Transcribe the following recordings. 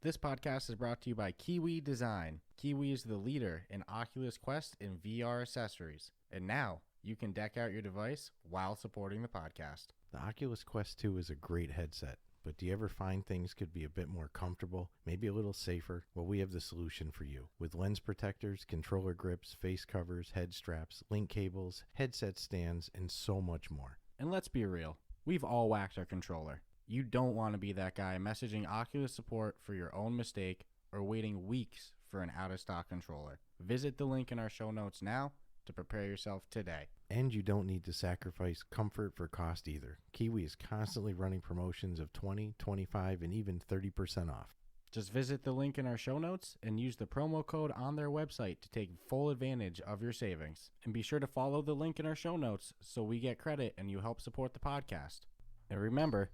This podcast is brought to you by Kiwi Design. Kiwi is the leader in Oculus Quest and VR accessories. And now you can deck out your device while supporting the podcast. The Oculus Quest 2 is a great headset, but do you ever find things could be a bit more comfortable, maybe a little safer? Well, we have the solution for you. With lens protectors, controller grips, face covers, head straps, link cables, headset stands, and so much more. And let's be real, we've all whacked our controller. You don't want to be that guy messaging Oculus support for your own mistake or waiting weeks for an out-of-stock controller. Visit the link in our show notes now to prepare yourself today. And you don't need to sacrifice comfort for cost either. Kiwi is constantly running promotions of 20, 25, and even 30% off. Just visit the link in our show notes and use the promo code on their website to take full advantage of your savings. And be sure to follow the link in our show notes so we get credit and you help support the podcast. And remember,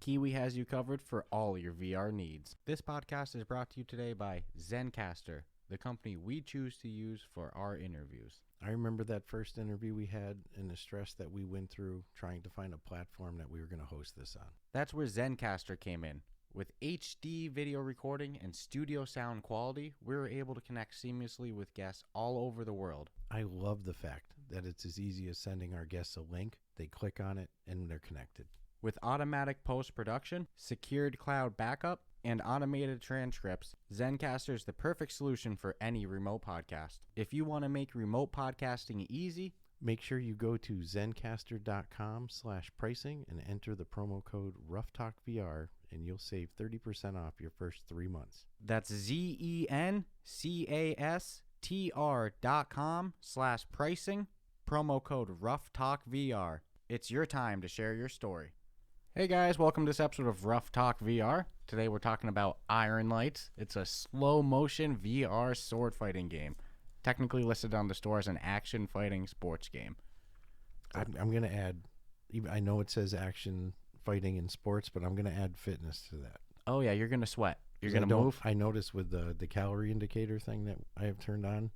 Kiwi has you covered for all your VR needs. This podcast is brought to you today by Zencastr, the company we choose to use for our interviews. I remember that first interview we had and the stress that we went through trying to find a platform that we were going to host this on. That's where Zencastr came in. With HD video recording and studio sound quality, we were able to connect seamlessly with guests all over the world. I love the fact that it's as easy as sending our guests a link, they click on it, and they're connected. With automatic post-production, secured cloud backup, and automated transcripts, Zencastr is the perfect solution for any remote podcast. If you want to make remote podcasting easy, make sure you go to zencastr.com/pricing and enter the promo code Ruff Talk VR, and you'll save 30% off your first 3 months. That's zencastr.com/pricing, promo code Ruff Talk VR. It's your time to share your story. Hey guys, welcome to this episode of Ruff Talk VR. Today we're talking about Ironlights. It's a slow motion VR sword fighting game. Technically listed on the store as an action fighting sports game. I'm going to add, I know it says action fighting and sports, but I'm going to add fitness to that. Oh yeah, you're going to sweat. You're going to move. I noticed with the calorie indicator thing that I have turned on,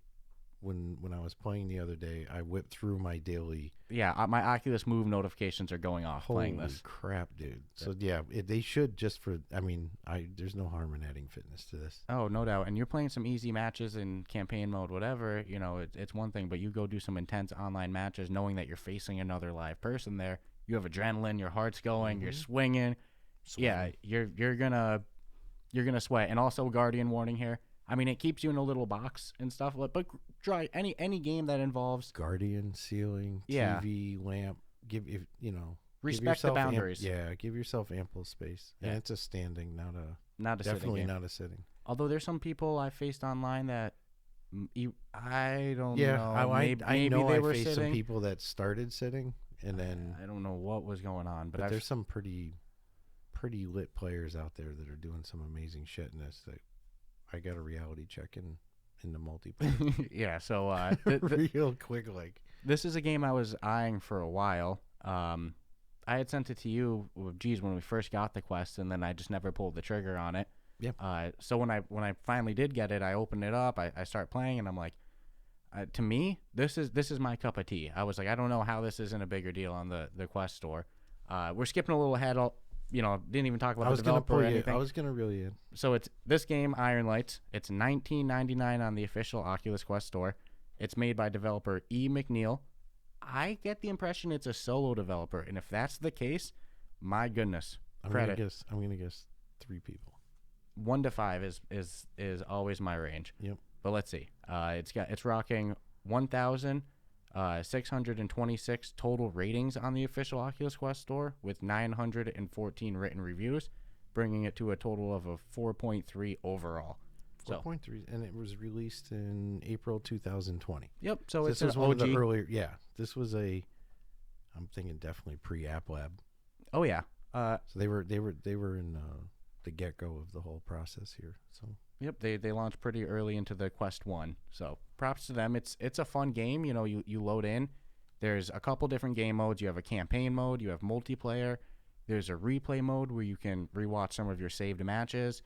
when I was playing the other day, I whipped through my daily. Yeah, my Oculus Move notifications are going off playing this. Holy crap, dude. So yeah, they should just for, there's no harm in adding fitness to this. Oh, no doubt. And you're playing some easy matches in campaign mode, whatever, it's one thing, but you go do some intense online matches knowing that you're facing another live person there. You have adrenaline, your heart's going, you're swinging. Yeah, you're gonna sweat. And also Guardian warning here. I mean, it keeps you in a little box and stuff, but try any game that involves Guardian, ceiling, TV, lamp. Respect the boundaries. Give yourself ample space. Yeah. And it's a standing, not a definitely sitting not a sitting. Although there's some people I faced online that I don't know. I know they I were faced sitting. some people that started sitting, and then I don't know what was going on, but there's some pretty lit players out there that are doing some amazing shit in this. That I got a reality check in the multiplayer. Yeah, so real quick, like this is a game I was eyeing for a while. I had sent it to you, when we first got the Quest, and then I just never pulled the trigger on it. Yep. So when I finally did get it, I opened it up, I start playing, and I'm like, to me, this is my cup of tea. I was like, I don't know how this isn't a bigger deal on the Quest store. We're skipping a little ahead. Didn't even talk about the developer or anything. I was gonna reel you in. So it's this game, Ironlights. It's $19.99 on the official Oculus Quest store. It's made by developer E Mcneill. I get the impression it's a solo developer, and if that's the case, my goodness, credit. I'm gonna guess 3 people. 1 to 5 is always my range. Yep. But let's see. It's rocking 1,626 total ratings on the official Oculus Quest store with 914 written reviews, bringing it to a total of a 4.3 overall. 4.3, and it was released in April 2020. Yep. So this was one of the earlier. Yeah, this was I'm thinking definitely pre-App Lab. Oh yeah. So they were in the get-go of the whole process here. So. Yep, they launched pretty early into the Quest 1, so props to them. It's a fun game. You load in. There's a couple different game modes. You have a campaign mode. You have multiplayer. There's a replay mode where you can rewatch some of your saved matches.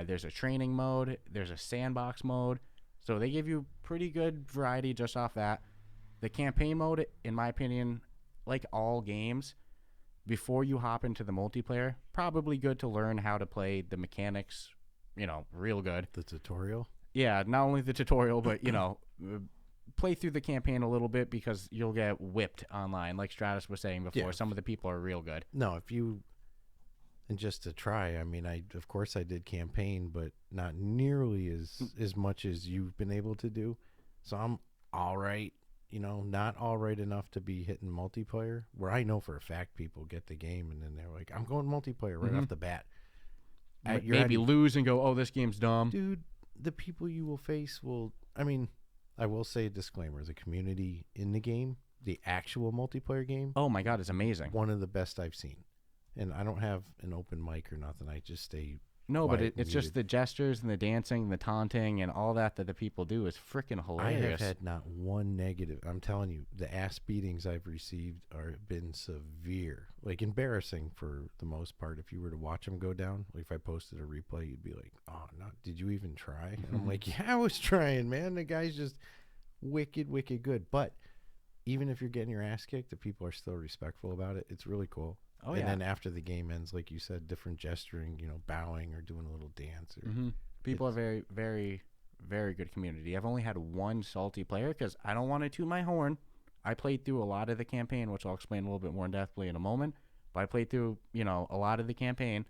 There's a training mode. There's a sandbox mode. So they give you pretty good variety just off that. The campaign mode, in my opinion, like all games, before you hop into the multiplayer, probably good to learn how to play the mechanics real good. The tutorial? Yeah, not only the tutorial, but, play through the campaign a little bit because you'll get whipped online. Like Stratus was saying before, some of the people are real good. No, and just to try, I mean, of course I did campaign, but not nearly as much as you've been able to do. So I'm all right, not all right enough to be hitting multiplayer, where I know for a fact people get the game and then they're like, I'm going multiplayer right off the bat. Maybe lose and go, oh, this game's dumb. Dude, the people you will face I will say a disclaimer, the community in the game, the actual multiplayer game. Oh my God, it's amazing. One of the best I've seen. And I don't have an open mic or nothing. I just stay No, but it's just the gestures and the dancing and the taunting and all that the people do is freaking hilarious. I have had not one negative. I'm telling you, the ass beatings I've received have been severe. Like, embarrassing for the most part. If you were to watch them go down, like if I posted a replay, you'd be like, oh, no, did you even try? And I'm like, yeah, I was trying, man. The guy's just wicked, wicked good. But even if you're getting your ass kicked, the people are still respectful about it. It's really cool. Oh, and yeah. then after the game ends, like you said, different gesturing, bowing or doing a little dance. Or People are very, very, very good community. I've only had one salty player because I don't want to toot my horn. I played through a lot of the campaign, which I'll explain a little bit more in depthly in a moment. But I played through, a lot of the campaign.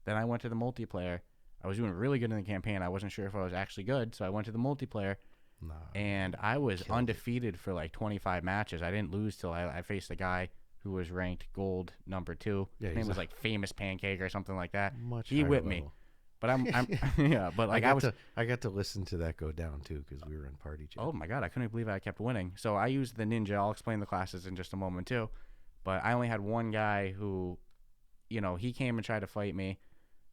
Then I went to the multiplayer. I was doing really good in the campaign. I wasn't sure if I was actually good, so I went to the multiplayer. And I was undefeated for like 25 matches. I didn't lose till I faced a guy who was ranked gold number 2. Yeah, his name was like Famous Pancake or something like that. He whipped me. But I'm yeah, but like I got to listen to that go down too because we were in party chat. Oh my God, I couldn't believe I kept winning. So I used the ninja. I'll explain the classes in just a moment too. But I only had one guy who, he came and tried to fight me.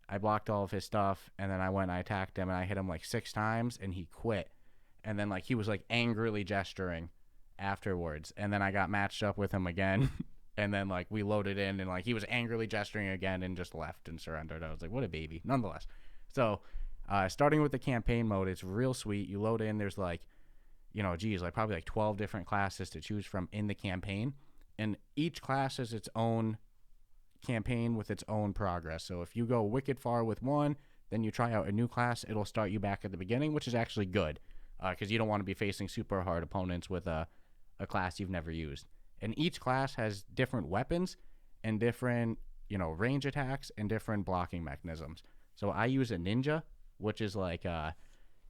I blocked all of his stuff, and then I went and I attacked him, and I hit him like 6 times, and he quit. And then like he was like angrily gesturing afterwards, and then I got matched up with him again. And then, like, we loaded in, and, like, he was angrily gesturing again and just left and surrendered. I was like, what a baby. Nonetheless. So, starting with the campaign mode, it's real sweet. You load in. There's, like, probably, like, 12 different classes to choose from in the campaign. And each class has its own campaign with its own progress. So, if you go wicked far with one, then you try out a new class, it'll start you back at the beginning, which is actually good. Because you don't want to be facing super hard opponents with a class you've never used. And each class has different weapons and different, range attacks and different blocking mechanisms. So I use a ninja, which is like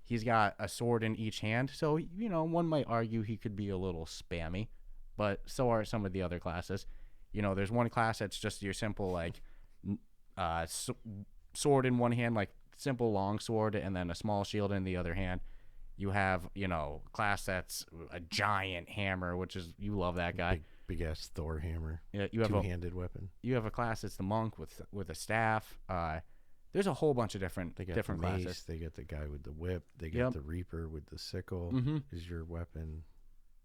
he's got a sword in each hand. So, one might argue he could be a little spammy, but so are some of the other classes. There's one class that's just your simple, like, sword in one hand, like simple long sword, and then a small shield in the other hand. You have, class that's a giant hammer, which is, you love that guy. Big ass Thor hammer. Yeah, you have two-handed weapon. You have a class that's the monk with a staff. There's a whole bunch of different mace, classes. They get the guy with the whip. They get the reaper with the sickle is your weapon.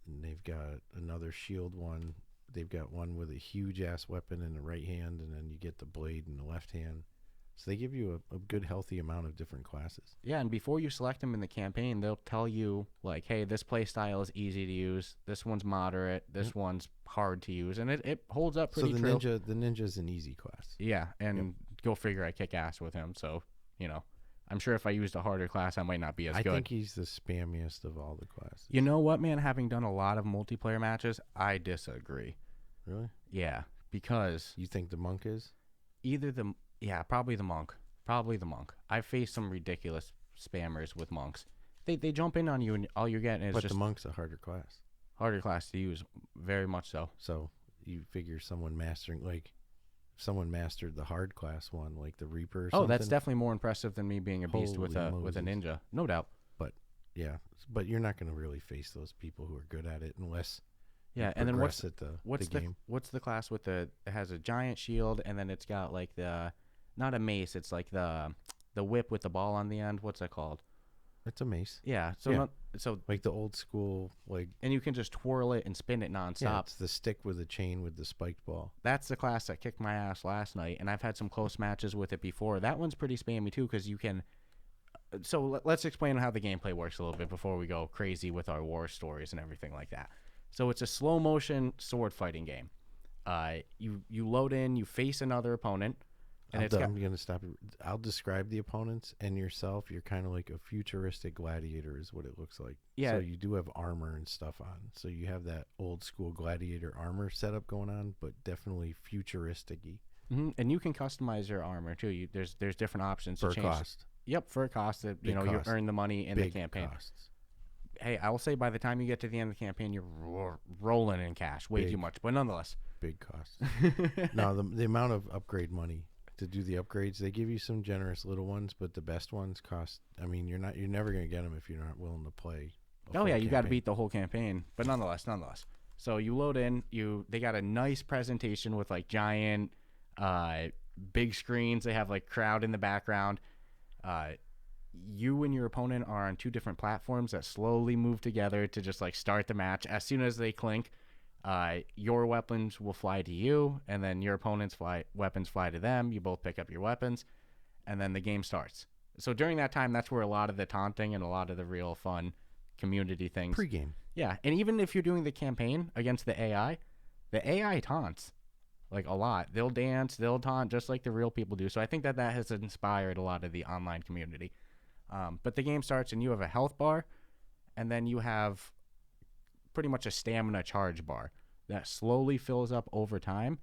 And they've got another shield one. They've got one with a huge ass weapon in the right hand, and then you get the blade in the left hand. So they give you a good, healthy amount of different classes. Yeah, and before you select them in the campaign, they'll tell you, like, hey, this play style is easy to use. This one's moderate. This one's hard to use. And it holds up pretty true. So the ninja's an easy class. Yeah, and go figure I kick ass with him. So, I'm sure if I used a harder class, I might not be as good. I think he's the spammiest of all the classes. You know what, man? Having done a lot of multiplayer matches, I disagree. Really? Yeah, because... You think the monk is? Yeah, probably the monk. I faced some ridiculous spammers with monks. They jump in on you, and all you're getting is but just... the monk's a harder class. Harder class to use, very much so. So you figure someone mastered the hard class one, like the Reaper or something. Oh, that's definitely more impressive than me being a beast with a ninja. No doubt. But, yeah. But you're not going to really face those people who are good at it unless... Yeah, and then what's game. What's the class with it has a giant shield, and then it's got like not a mace, it's like the whip with the ball on the end. What's that called? It's a mace. Yeah. So like the old school, like, and you can just twirl it and spin it nonstop. Yeah, it's the stick with a chain with the spiked ball. That's the class that kicked my ass last night, and I've had some close matches with it before. That one's pretty spammy too, because you can. So let's explain how the gameplay works a little bit before we go crazy with our war stories and everything like that. So it's a slow motion sword fighting game. You load in, you face another opponent. And I'm going to stop. I'll describe the opponents and yourself. You're kind of like a futuristic gladiator is what it looks like. Yeah. So you do have armor and stuff on. So you have that old school gladiator armor setup going on, but definitely futuristic-y. Mm-hmm. And you can customize your armor too. There's different options for to change. Cost. Yep, for a cost that you earn the money in the campaign. Costs. Hey, I will say by the time you get to the end of the campaign, you're rolling in cash, way too much, but nonetheless, big costs. No, the amount of upgrade money to do the upgrades, they give you some generous little ones, but the best ones cost. I mean, you're never going to get them if you're not willing to play. Oh yeah, you got to beat the whole campaign, but nonetheless. So you load in. They got a nice presentation with like giant, big screens. They have like crowd in the background. You and your opponent are on two different platforms that slowly move together to just like start the match. As soon as they clink, your weapons will fly to you, and then your opponent's weapons fly to them. You both pick up your weapons, and then the game starts. So during that time, that's where a lot of the taunting and a lot of the real fun community things. Pre-game. Yeah, and even if you're doing the campaign against the AI taunts like a lot. They'll dance, they'll taunt just like the real people do. So I think that has inspired a lot of the online community. But the game starts and you have a health bar, and then you have pretty much a stamina charge bar that slowly fills up over time,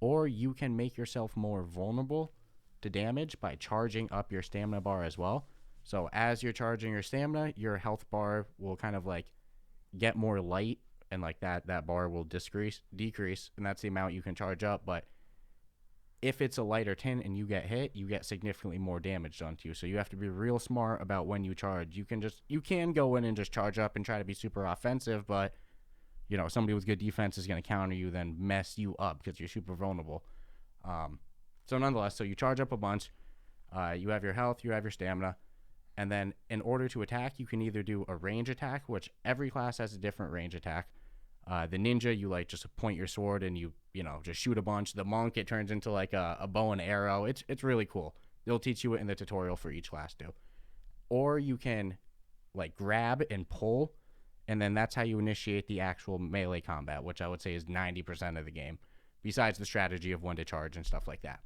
or you can make yourself more vulnerable to damage by charging up your stamina bar as well. So as you're charging your stamina, your health bar will kind of like get more light, and like that bar will decrease, and that's the amount you can charge up. But if it's a lighter tin and you get hit, you get significantly more damage done to you. So you have to be real smart about when you charge. You can go in and just charge up and try to be super offensive, but somebody with good defense is going to counter you, then mess you up because you're super vulnerable. So nonetheless, so you charge up a bunch. You have your health, you have your stamina, and then in order to attack, you can either do a range attack, which every class has a different range attack. The ninja, you like just point your sword and you just shoot a bunch. The monk, it turns into like a bow and arrow. It's really cool. They'll teach you it in the tutorial for each class too. Or you can like grab and pull, and then that's how you initiate the actual melee combat, which I would say is 90% of the game, besides the strategy of when to charge and stuff like that.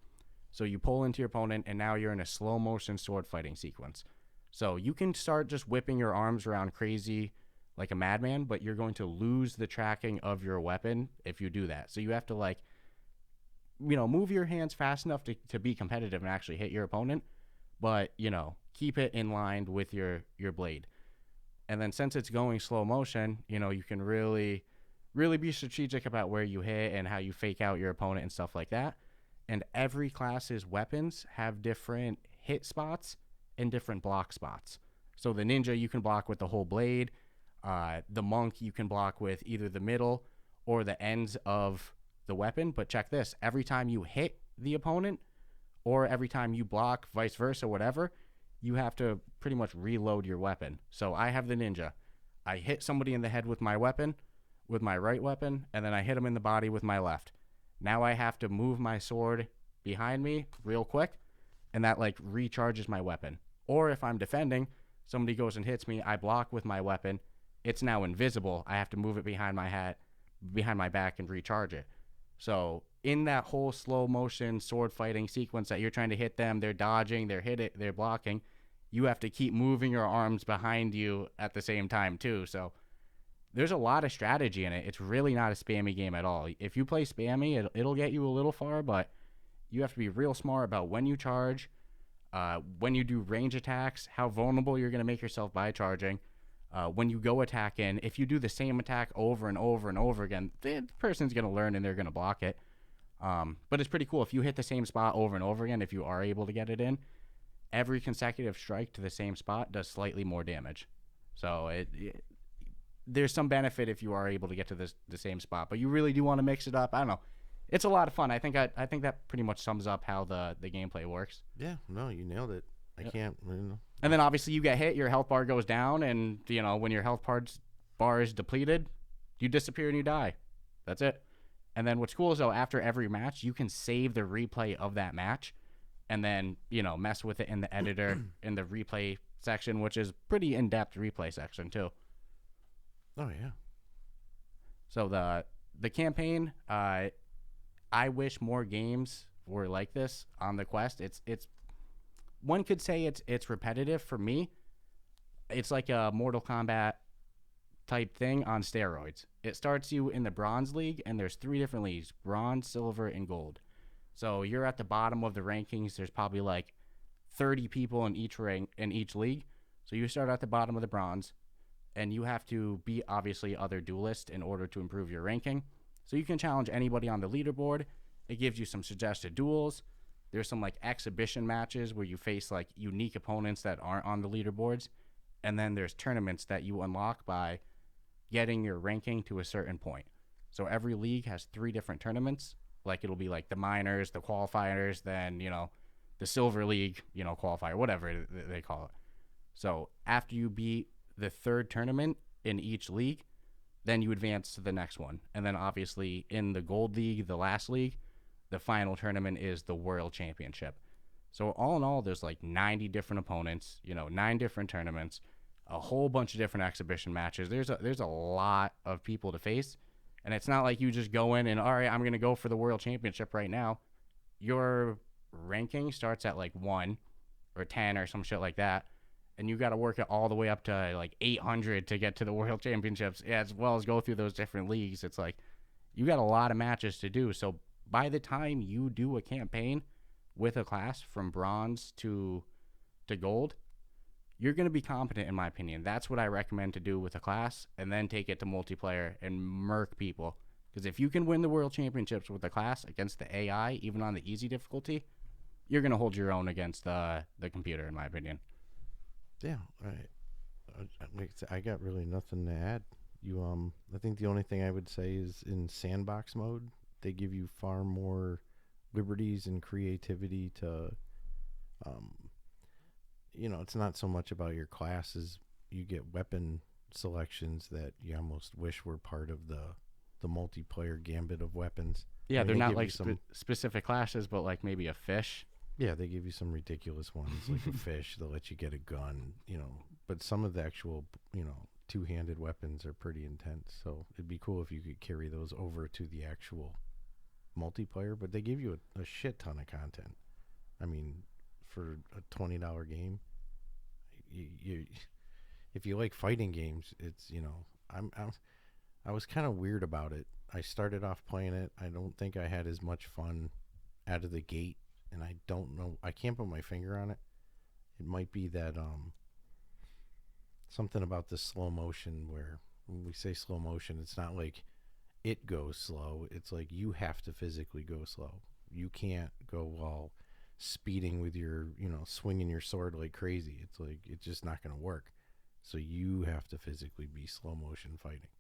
So you pull into your opponent, and now you're in a slow motion sword fighting sequence. So you can start just whipping your arms around crazy like a madman, but you're going to lose the tracking of your weapon if you do that. So you have to move your hands fast enough to be competitive and actually hit your opponent, but keep it in line with your blade. And then since it's going slow motion, you can really, really be strategic about where you hit and how you fake out your opponent and stuff like that. And every class's weapons have different hit spots and different block spots. So the ninja, you can block with the whole blade. The monk, you can block with either the middle or the ends of the weapon. But check this, every time you hit the opponent or every time you block, vice versa, whatever, you have to pretty much reload your weapon. So I have the ninja. I hit somebody in the head with my weapon, with my right weapon, and then I hit them in the body with my left. Now I have to move my sword behind me real quick, and that recharges my weapon. Or if I'm defending, somebody goes and hits me, I block with my weapon. It's now invisible. I have to move it behind my back and recharge it. So in that whole slow motion sword fighting sequence that you're trying to hit them, they're dodging, they're blocking, you have to keep moving your arms behind you at the same time too. So there's a lot of strategy in it. It's really not a spammy game at all. If you play spammy, it'll get you a little far, but you have to be real smart about when you charge, when you do range attacks, how vulnerable you're going to make yourself by charging. When you go attack in, if you do the same attack over and over and over again, the person's going to learn and they're going to block it. But it's pretty cool. If you hit the same spot over and over again, if you are able to get it in, every consecutive strike to the same spot does slightly more damage. So there's some benefit if you are able to get to the same spot, but you really do want to mix it up. I don't know. It's a lot of fun. I think that pretty much sums up how the gameplay works. Yeah, no, you nailed it. Yep. I can't. And then obviously you get hit, your health bar goes down, and when your health bar is depleted, you disappear and you die. That's it. And then what's cool is though, after every match, you can save the replay of that match, and then mess with it in the editor in the replay section, which is pretty in-depth replay section too. Oh yeah. So the campaign, I wish more games were like this on the Quest. It's one could say it's repetitive. For me, it's like a Mortal Kombat type thing on steroids. It starts you in the Bronze League, and there's 3 different leagues: Bronze, Silver, and Gold. So you're at the bottom of the rankings. There's probably like 30 people in each league. So you start at the bottom of the Bronze, and you have to beat, obviously, other duelists in order to improve your ranking. So you can challenge anybody on the leaderboard. It gives you some suggested duels. There's some like exhibition matches where you face like unique opponents that aren't on the leaderboards. And then there's tournaments that you unlock by getting your ranking to a certain point. So every league has 3 different tournaments. Like it'll be like the minors, the qualifiers, then, the Silver League, qualifier, whatever they call it. So after you beat the 3rd tournament in each league, then you advance to the next one. And then obviously in the Gold League, the last league, the final tournament is the World Championship. So all in all, there's like 90 different opponents, 9 different tournaments, a whole bunch of different exhibition matches. There's a lot of people to face. And it's not like you just go in and, all right, I'm going to go for the World Championship right now. Your ranking starts at like 1 or 10 or some shit like that. And you got to work it all the way up to like 800 to get to the World Championships, as well as go through those different leagues. It's like you got a lot of matches to do. So by the time you do a campaign with a class from Bronze to Gold, you're going to be competent, in my opinion. That's what I recommend to do with a class, and then take it to multiplayer and murk people. Because if you can win the World Championships with a class against the AI, even on the easy difficulty, you're going to hold your own against the computer, in my opinion. Yeah, I got really nothing to add. I think the only thing I would say is in Sandbox mode, they give you far more liberties and creativity to, it's not so much about your classes. You get weapon selections that you almost wish were part of the multiplayer gambit of weapons. Yeah, they're not like specific classes, but like maybe a fish. Yeah, they give you some ridiculous ones, like a fish. They'll let you get a gun, But some of the actual, two-handed weapons are pretty intense. So it'd be cool if you could carry those over to the actual multiplayer. But they give you a shit ton of content. I mean, for a $20 game, you if you like fighting games, it's I was kind of weird about it. I started off playing it. I don't think I had as much fun out of the gate. And I don't know, I can't put my finger on it. It might be that something about the slow motion, where when we say slow motion, it's not like it goes slow. It's like you have to physically go slow. You can't go while speeding with your, swinging your sword like crazy. It's like, it's just not going to work. So you have to physically be slow motion fighting.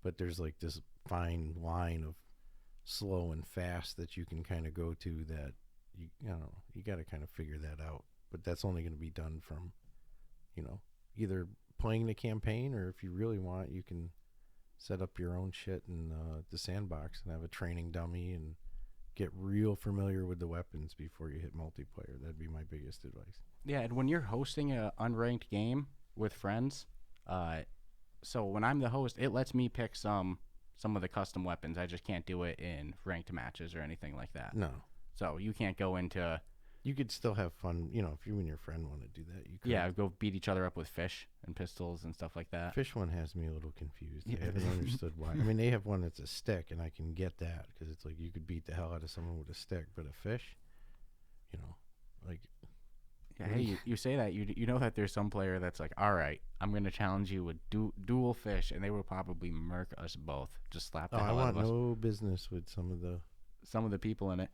But there's like this fine line of slow and fast that you can kind of go to that, you got to kind of figure that out. But that's only going to be done from, either playing the campaign, or if you really want, you can set up your own shit in the Sandbox and have a training dummy and get real familiar with the weapons before you hit multiplayer. That'd be my biggest advice. Yeah, and when you're hosting an unranked game with friends, so when I'm the host, it lets me pick some of the custom weapons. I just can't do it in ranked matches or anything like that. No. So you can't go into... You could still have fun, if you and your friend want to do that. You could. Yeah, go beat each other up with fish and pistols and stuff like that. Fish one has me a little confused. I haven't understood why. I mean, they have one that's a stick, and I can get that, because it's like you could beat the hell out of someone with a stick. But a fish, like... Yeah, hey, you say that. You know that there's some player that's like, all right, I'm going to challenge you with dual fish, and they will probably murk us both. Just slap the hell out of us. I want no business with some of the people in it.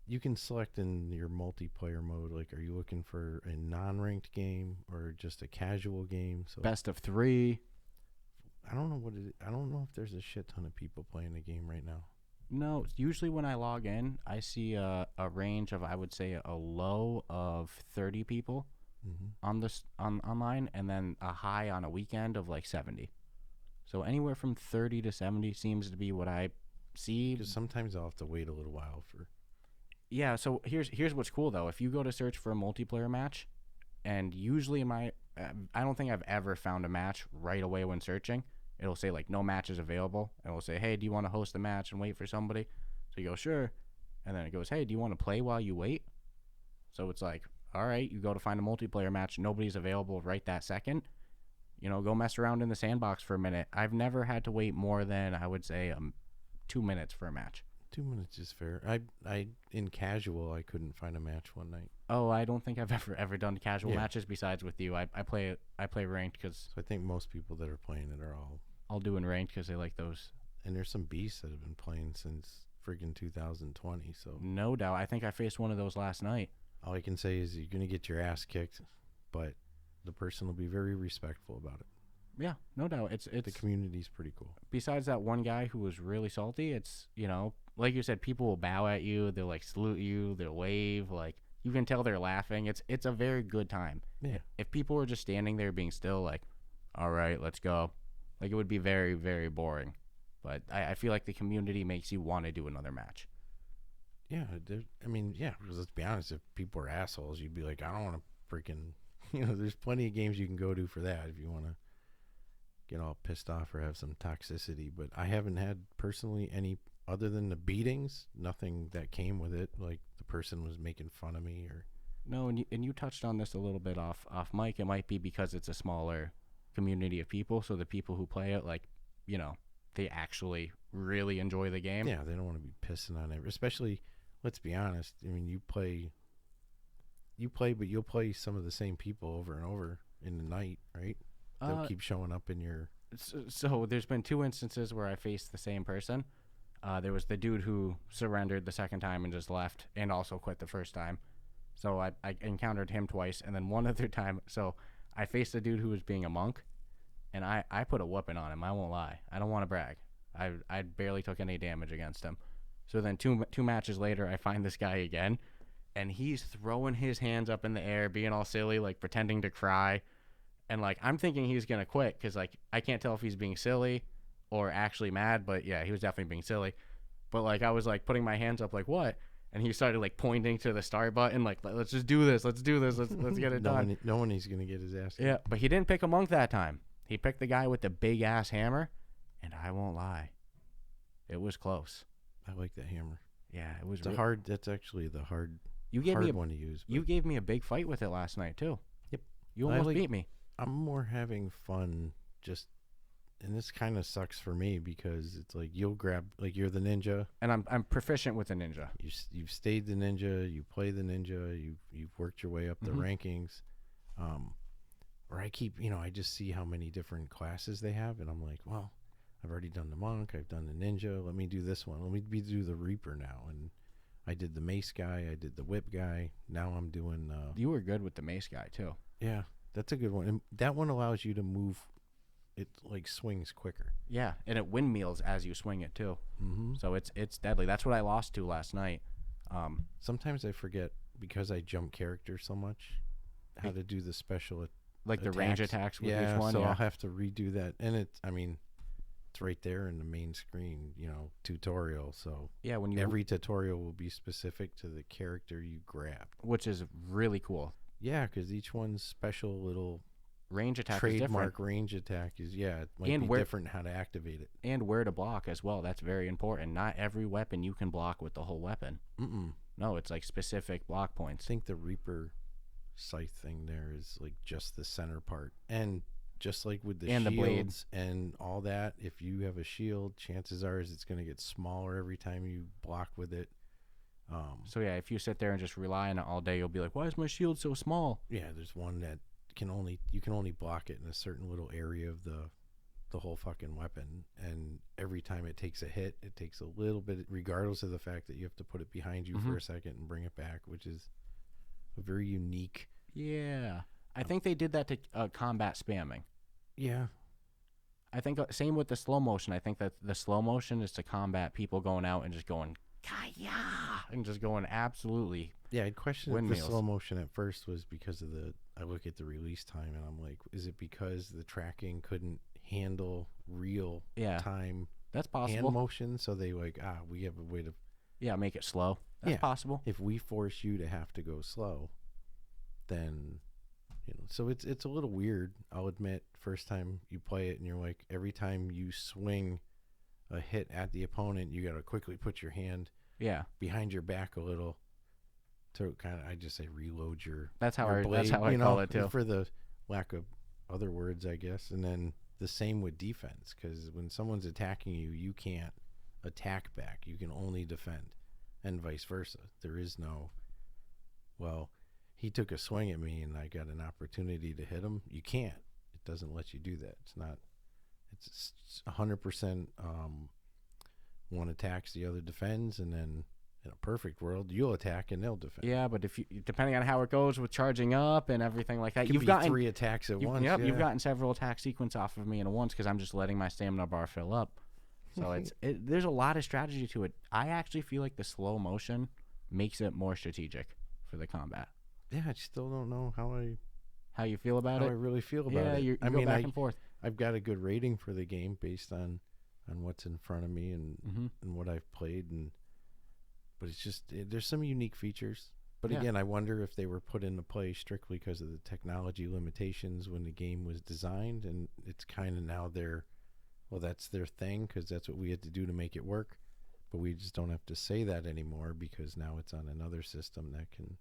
You can select in your multiplayer mode, like, are you looking for a non-ranked game or just a casual game? So best of 3. I don't know I don't know if there's a shit ton of people playing the game right now. No, usually when I log in, I see a range of, I would say, a low of 30 people online, and then a high on a weekend of like 70. So anywhere from 30 to 70 seems to be what I see. Because sometimes I'll have to wait a little while for... Yeah, so here's what's cool, though. If you go to search for a multiplayer match, and usually I don't think I've ever found a match right away when searching. It'll say, like, no matches available. And it'll say, hey, do you want to host a match and wait for somebody? So you go, sure. And then it goes, hey, do you want to play while you wait? So it's like, all right, you go to find a multiplayer match. Nobody's available right that second. Go mess around in the sandbox for a minute. I've never had to wait more than, I would say, 2 minutes for a match. 2 minutes is fair. I in casual, I couldn't find a match one night. Oh, I don't think I've ever done casual matches besides with you. I play ranked because So I think most people that are playing it are all doing ranked because they like those. And there's some beasts that have been playing since friggin' 2020. So no doubt, I think I faced one of those last night. All I can say is you're gonna get your ass kicked, but the person will be very respectful about it. Yeah, no doubt. It's the community's pretty cool. Besides that one guy who was really salty, it's like you said, people will bow at you, they'll like salute you, they'll wave, like you can tell they're laughing. It's a very good time. Yeah. If people were just standing there being still, like, all right, let's go, like it would be very, very boring. But I feel like the community makes you want to do another match. Yeah, because let's be honest, if people are assholes, you'd be like, I don't want to freaking, there's plenty of games you can go to for that if you want to get all pissed off or have some toxicity. But I haven't had personally any, other than the beatings, nothing that came with it, like the person was making fun of me or. No, and you touched on this a little bit off mic. It might be because it's a smaller community of people, so the people who play it, like, they actually really enjoy the game. Yeah, they don't want to be pissing on it. Especially, let's be honest, I mean, you play, but you'll play some of the same people over and over in the night, right? They'll keep showing up in your... So there's been 2 instances where I faced the same person. There was the dude who surrendered the second time and just left and also quit the first time. So I encountered him twice, and then one other time, so I faced a dude who was being a monk. And I put a whooping on him. I won't lie. I don't want to brag. I barely took any damage against him. So then two matches later, I find this guy again, and he's throwing his hands up in the air, being all silly, like pretending to cry. And like I'm thinking he's gonna quit because like I can't tell if he's being silly or actually mad. But yeah, he was definitely being silly. But like I was like putting my hands up, like what? And he started like pointing to the start button, like let's just do this. Let's do this. Let's get it done. No one is gonna get his ass. Yeah, but he didn't pick a monk that time. He picked the guy with the big-ass hammer, and I won't lie. It was close. I like that hammer. Yeah, it was That's actually the hard one to use. You gave me a big fight with it last night, too. Yep. You almost beat me. I'm more having fun and this kind of sucks for me because it's like you'll grab, like you're the ninja. And I'm proficient with the ninja. You've stayed the ninja, you play the ninja, you've worked your way up the rankings. Or I keep, I just see how many different classes they have, and I'm like, well, I've already done the monk, I've done the ninja, let me do this one. Let me do the reaper now. And I did the mace guy, I did the whip guy. Now I'm doing... you were good with the mace guy, too. Yeah, that's a good one. And that one allows you to move, it like swings quicker. Yeah, and it windmills as you swing it, too. Mm-hmm. So it's deadly. That's what I lost to last night. Sometimes I forget, because I jump character so much, how to do the special like attacks. The range attacks with each one. So I'll have to redo that. And it's right there in the main screen, tutorial. So yeah, every tutorial will be specific to the character you grab, which is really cool. Yeah, because each one's special little range attack trademark range attack is it might be different how to activate it and where to block as well. That's very important. Not every weapon you can block with the whole weapon. No, it's like specific block points. I think the Reaper scythe thing there is like just the center part, and just like with the shields the blades and all that, if you have a shield, chances are it's going to get smaller every time you block with it. So yeah, if you sit there and just rely on it all day, you'll be like, why is my shield so small? Yeah, there's one that you can only block it in a certain little area of the whole fucking weapon, and every time it takes a hit, it takes a little bit, regardless of the fact that you have to put it behind you for a second and bring it back, which is a very unique. Yeah, I think they did that to combat spamming. Yeah, I think same with the slow motion. I think that the slow motion is to combat people going out and just going Kaya and just going absolutely. Yeah, I'd question if the windmills. slow motion at first was because of I look at the release time and I'm like, is it because the tracking couldn't handle real time that's possible hand motion, so they we have a way to make it slow. That's possible. If we force you to have to go slow, then so it's a little weird, I'll admit. First time you play it and you're like, every time you swing a hit at the opponent, you got to quickly put your hand Yeah. behind your back a little to kind of, I just say reload your That's how your I blade, that's how I you call know, it too. for the lack of other words, I guess. And then the same with defense, because when someone's attacking you, you can't attack back. You can only defend, and vice versa. There is no, well, he took a swing at me and I got an opportunity to hit him. You can't. It doesn't let you do that. It's not. It's 100% one attacks, the other defends, and then in a perfect world, you'll attack and they'll defend. Yeah, but if you, depending on how it goes with charging up and everything like that, It could you've be gotten 3 attacks at once. Yep, yeah. you've gotten several attack sequence off of me in once because I'm just letting my stamina bar fill up. So there's a lot of strategy to it. I actually feel like the slow motion makes it more strategic for the combat. Yeah, I still don't know How you feel about how it? I really feel about Yeah, it. you I go mean, back and forth. I've got a good rating for the game based on what's in front of me and what I've played, but it's just there's some unique features. But Yeah. again, I wonder if they were put into play strictly because of the technology limitations when the game was designed, and it's kind of now that's their thing because that's what we had to do to make it work. But we just don't have to say that anymore because now it's on another system that can,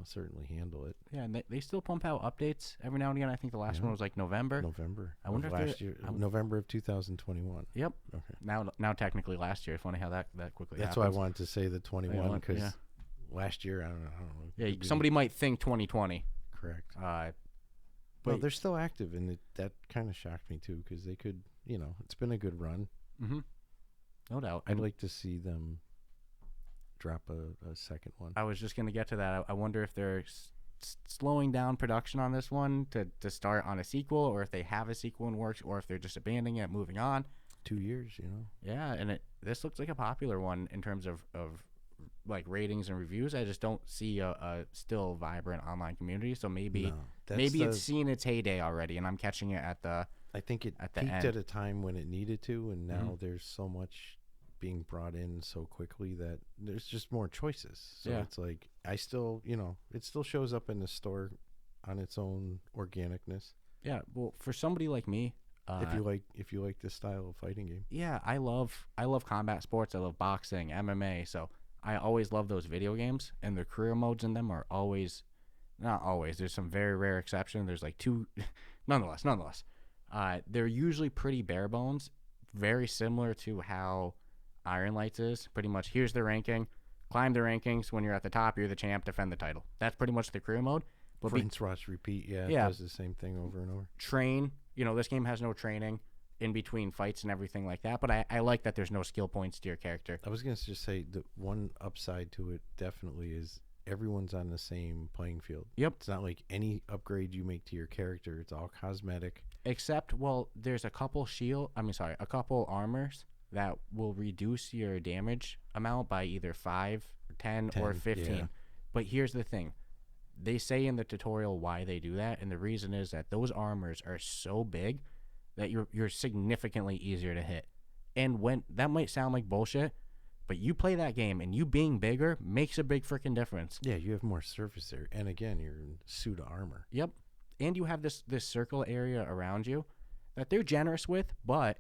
certainly handle it. Yeah, and they still pump out updates every now and again. I think the last one was like November. I wonder if last year, November of 2021. Yep. Okay. Now technically last year. Funny how that quickly. That's happens. why I wanted to say the 21 because last year I don't know. Yeah, somebody might think 2020. Correct. But they're still active, and that kind of shocked me too because they could, it's been a good run. Mm-hmm. No doubt. I'd like to see them drop a second one. I was just going to get to that. I wonder if they're slowing down production on this one to start on a sequel, or if they have a sequel in works, or if they're just abandoning it, moving on. 2 years, Yeah, and this looks like a popular one in terms of like ratings and reviews. I just don't see a still vibrant online community. So maybe it's seen its heyday already, and I'm catching it at the. I think it peaked at a time when it needed to, and now there's so much being brought in so quickly that there's just more choices. So it's like I still, it still shows up in the store on its own organicness. Yeah, well, for somebody like me, if you like this style of fighting game. Yeah, I love combat sports. I love boxing, MMA. So I always love those video games, and the career modes in them are always, not always. There's some very rare exceptions. There's like 2, nonetheless. They're usually pretty bare bones, very similar to how Ironlights is. Pretty much, here's the ranking. Climb the rankings. When you're at the top, you're the champ. Defend the title. That's pretty much the career mode. But rinse, rush, repeat. Yeah, it does the same thing over and over. Train. This game has no training in between fights and everything like that. But I like that there's no skill points to your character. I was going to just say the one upside to it definitely is everyone's on the same playing field. Yep. It's not like any upgrade you make to your character, it's all cosmetic. Except, there's a couple a couple armors that will reduce your damage amount by either 5, 10 or 15. Yeah. But here's the thing. They say in the tutorial why they do that, and the reason is that those armors are so big that you're significantly easier to hit. And when that might sound like bullshit, but you play that game and you being bigger makes a big freaking difference. Yeah, you have more surface area. And again, you're in suit of armor. Yep. And you have this circle area around you that they're generous with, but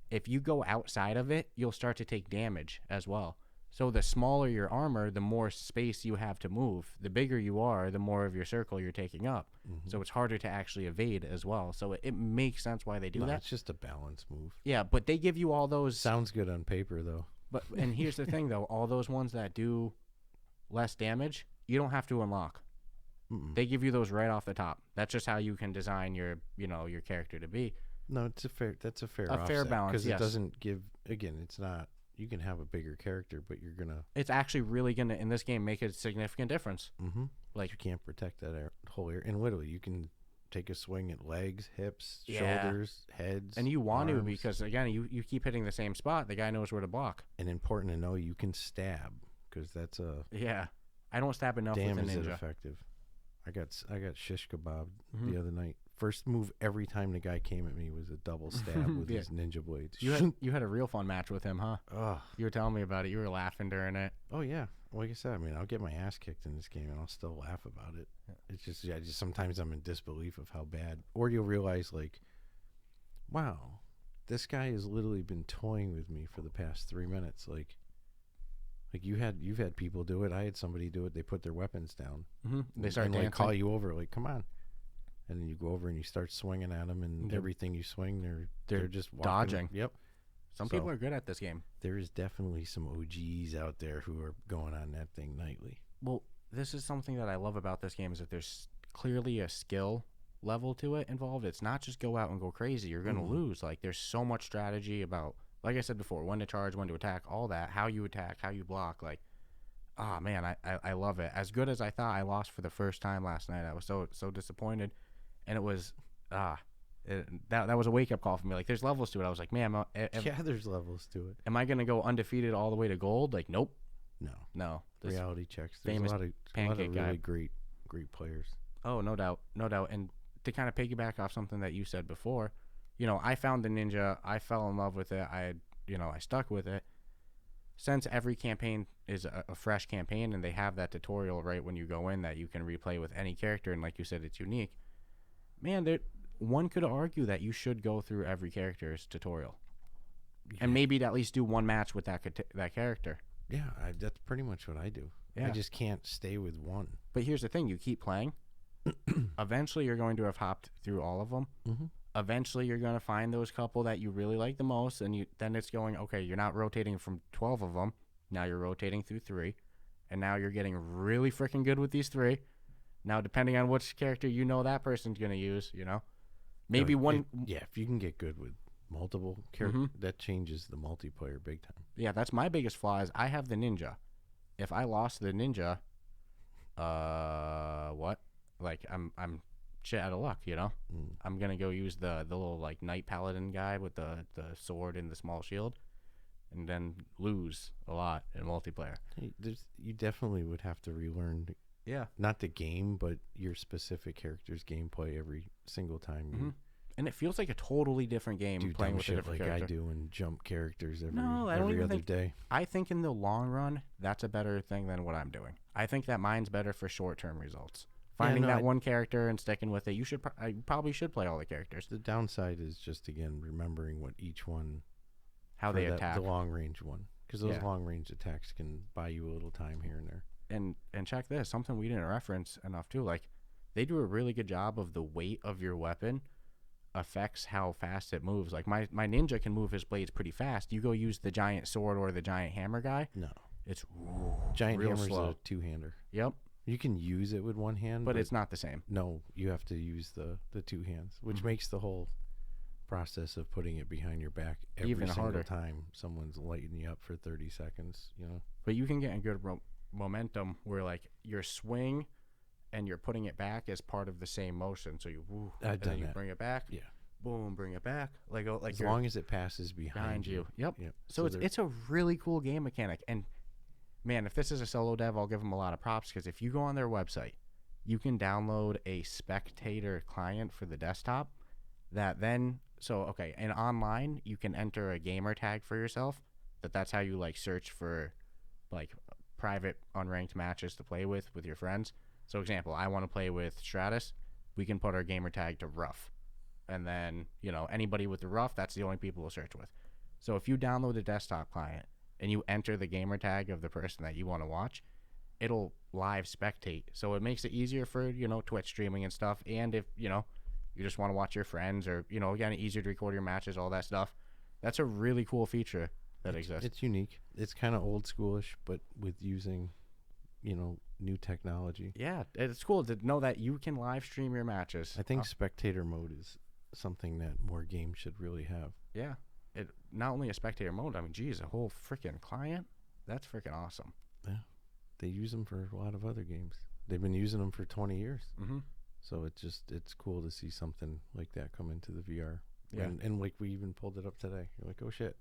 if you go outside of it, you'll start to take damage as well. So the smaller your armor, the more space you have to move. The bigger you are, the more of your circle you're taking up. Mm-hmm. So it's harder to actually evade as well. So it makes sense why they do that. It's just a balance move. Yeah, but they give you all those. Sounds good on paper, though. And here's the thing, though. All those ones that do less damage, you don't have to unlock. Mm-mm. They give you those right off the top. That's just how you can design your character to be. No, that's a fair balance, because it doesn't give. Again, it's not. You can have a bigger character, but you're gonna. It's actually really gonna in this game make a significant difference. Mm-hmm. Like you can't protect that whole area, and literally you can take a swing at legs, hips, shoulders, heads, and you want arms. to because again you keep hitting the same spot. The guy knows where to block. And important to know, you can stab because that's a. Yeah, I don't stab enough damn, with a ninja. Is it effective? I got shish kebab the other night. First move every time the guy came at me was a double stab with his ninja blades. You had a real fun match with him, huh? Oh. You were telling me about it. You were laughing during it. Oh yeah. Like I said, I mean, I'll get my ass kicked in this game and I'll still laugh about it. Yeah. It's just sometimes I'm in disbelief of how bad. Or you'll realize like, wow, this guy has literally been toying with me for the past 3 minutes. Like, Like you've had people do it. I had somebody do it. They put their weapons down. They start and dancing. like call you over, like come on, and then you go over and you start swinging at them, and everything you swing, they're just walking. Dodging. Yep. Some people are good at this game. There is definitely some OGs out there who are going on that thing nightly. Well, this is something that I love about this game is that there's clearly a skill level to it involved. It's not just go out and go crazy. You're going to lose. Like there's so much strategy about, like I said before, when to charge, when to attack, all that, how you attack, how you block. Like, oh man, I love it. As good as I thought I lost for the first time last night, I was so disappointed, and it was that was a wake up call for me. Like there's levels to it. I was like, man, there's levels to it. Am I going to go undefeated all the way to gold? Like, nope. No. Reality checks. There's a lot of really great players. Oh, no doubt. And to kind of piggyback off something that you said before, I found the ninja. I fell in love with it. I stuck with it. Since every campaign is a fresh campaign and they have that tutorial right when you go in that you can replay with any character, and like you said, it's unique. Man, one could argue that you should go through every character's tutorial, and maybe to at least do one match with that character. Yeah, that's pretty much what I do. Yeah. I just can't stay with one. But here's the thing: you keep playing. Eventually, you're going to have hopped through all of them. Eventually, you're going to find those couple that you really like the most, and then it's going, okay, you're not rotating from 12 of them. Now you're rotating through 3, and now you're getting really freaking good with these 3. Now, depending on which character that person's going to use, maybe one. If you can get good with multiple characters, that changes the multiplayer big time. Yeah, that's my biggest flaw is I have the ninja. If I lost the ninja, what? Like I'm shit out of luck, I'm gonna go use the little like knight paladin guy with the sword and the small shield, and then lose a lot in multiplayer. You definitely would have to relearn. Not the game, but your specific character's gameplay every single time. And it feels like a totally different game playing with a different character. I do and jump characters every other day. I think in the long run, that's a better thing than what I'm doing. I think that mine's better for short-term results. Finding that one character and sticking with it. You probably should play all the characters. The downside is just, again, remembering what each one... How they attack. The long-range one. Because those long-range attacks can buy you a little time here and there. And check this. Something we didn't reference enough, too. Like, they do a really good job of the weight of your weapon affects how fast it moves. Like, my ninja can move his blades pretty fast. You go use the giant sword or the giant hammer guy. No. It's giant real hammer's slow. a two-hander. Yep. You can use it with one hand, but it's not the same. No, you have to use the two hands, which makes the whole process of putting it behind your back every even single harder. time someone's lighting you up for 30 seconds, But you can get a good momentum where like your swing and you're putting it back as part of the same motion. So you and then you bring it back. Yeah. Boom, bring it back. Like as long as it passes behind you. Yep. So it's a really cool game mechanic. And man, if this is a solo dev, I'll give them a lot of props because if you go on their website, you can download a spectator client for the desktop that then, and online, you can enter a gamer tag for yourself. That's how you like search for like private unranked matches to play with your friends. So example, I want to play with Stratus. We can put our gamer tag to Ruff. And then, anybody with the Ruff, that's the only people to search with. So if you download the desktop client, and you enter the gamer tag of the person that you want to watch, it'll live spectate. So it makes it easier for, Twitch streaming and stuff. And if, you just want to watch your friends or, again, easier to record your matches, all that stuff. That's a really cool feature that exists. It's unique. It's kind of old schoolish, but with using, new technology. Yeah, it's cool to know that you can live stream your matches. I think spectator mode is something that more games should really have. Yeah. It not only a spectator mode, I mean, geez, a whole freaking client. That's freaking awesome. Yeah, they use them for a lot of other games. They've been using them for 20 years. So it's cool to see something like that come into the VR. Yeah, and like we even pulled it up today. You're like, oh shit,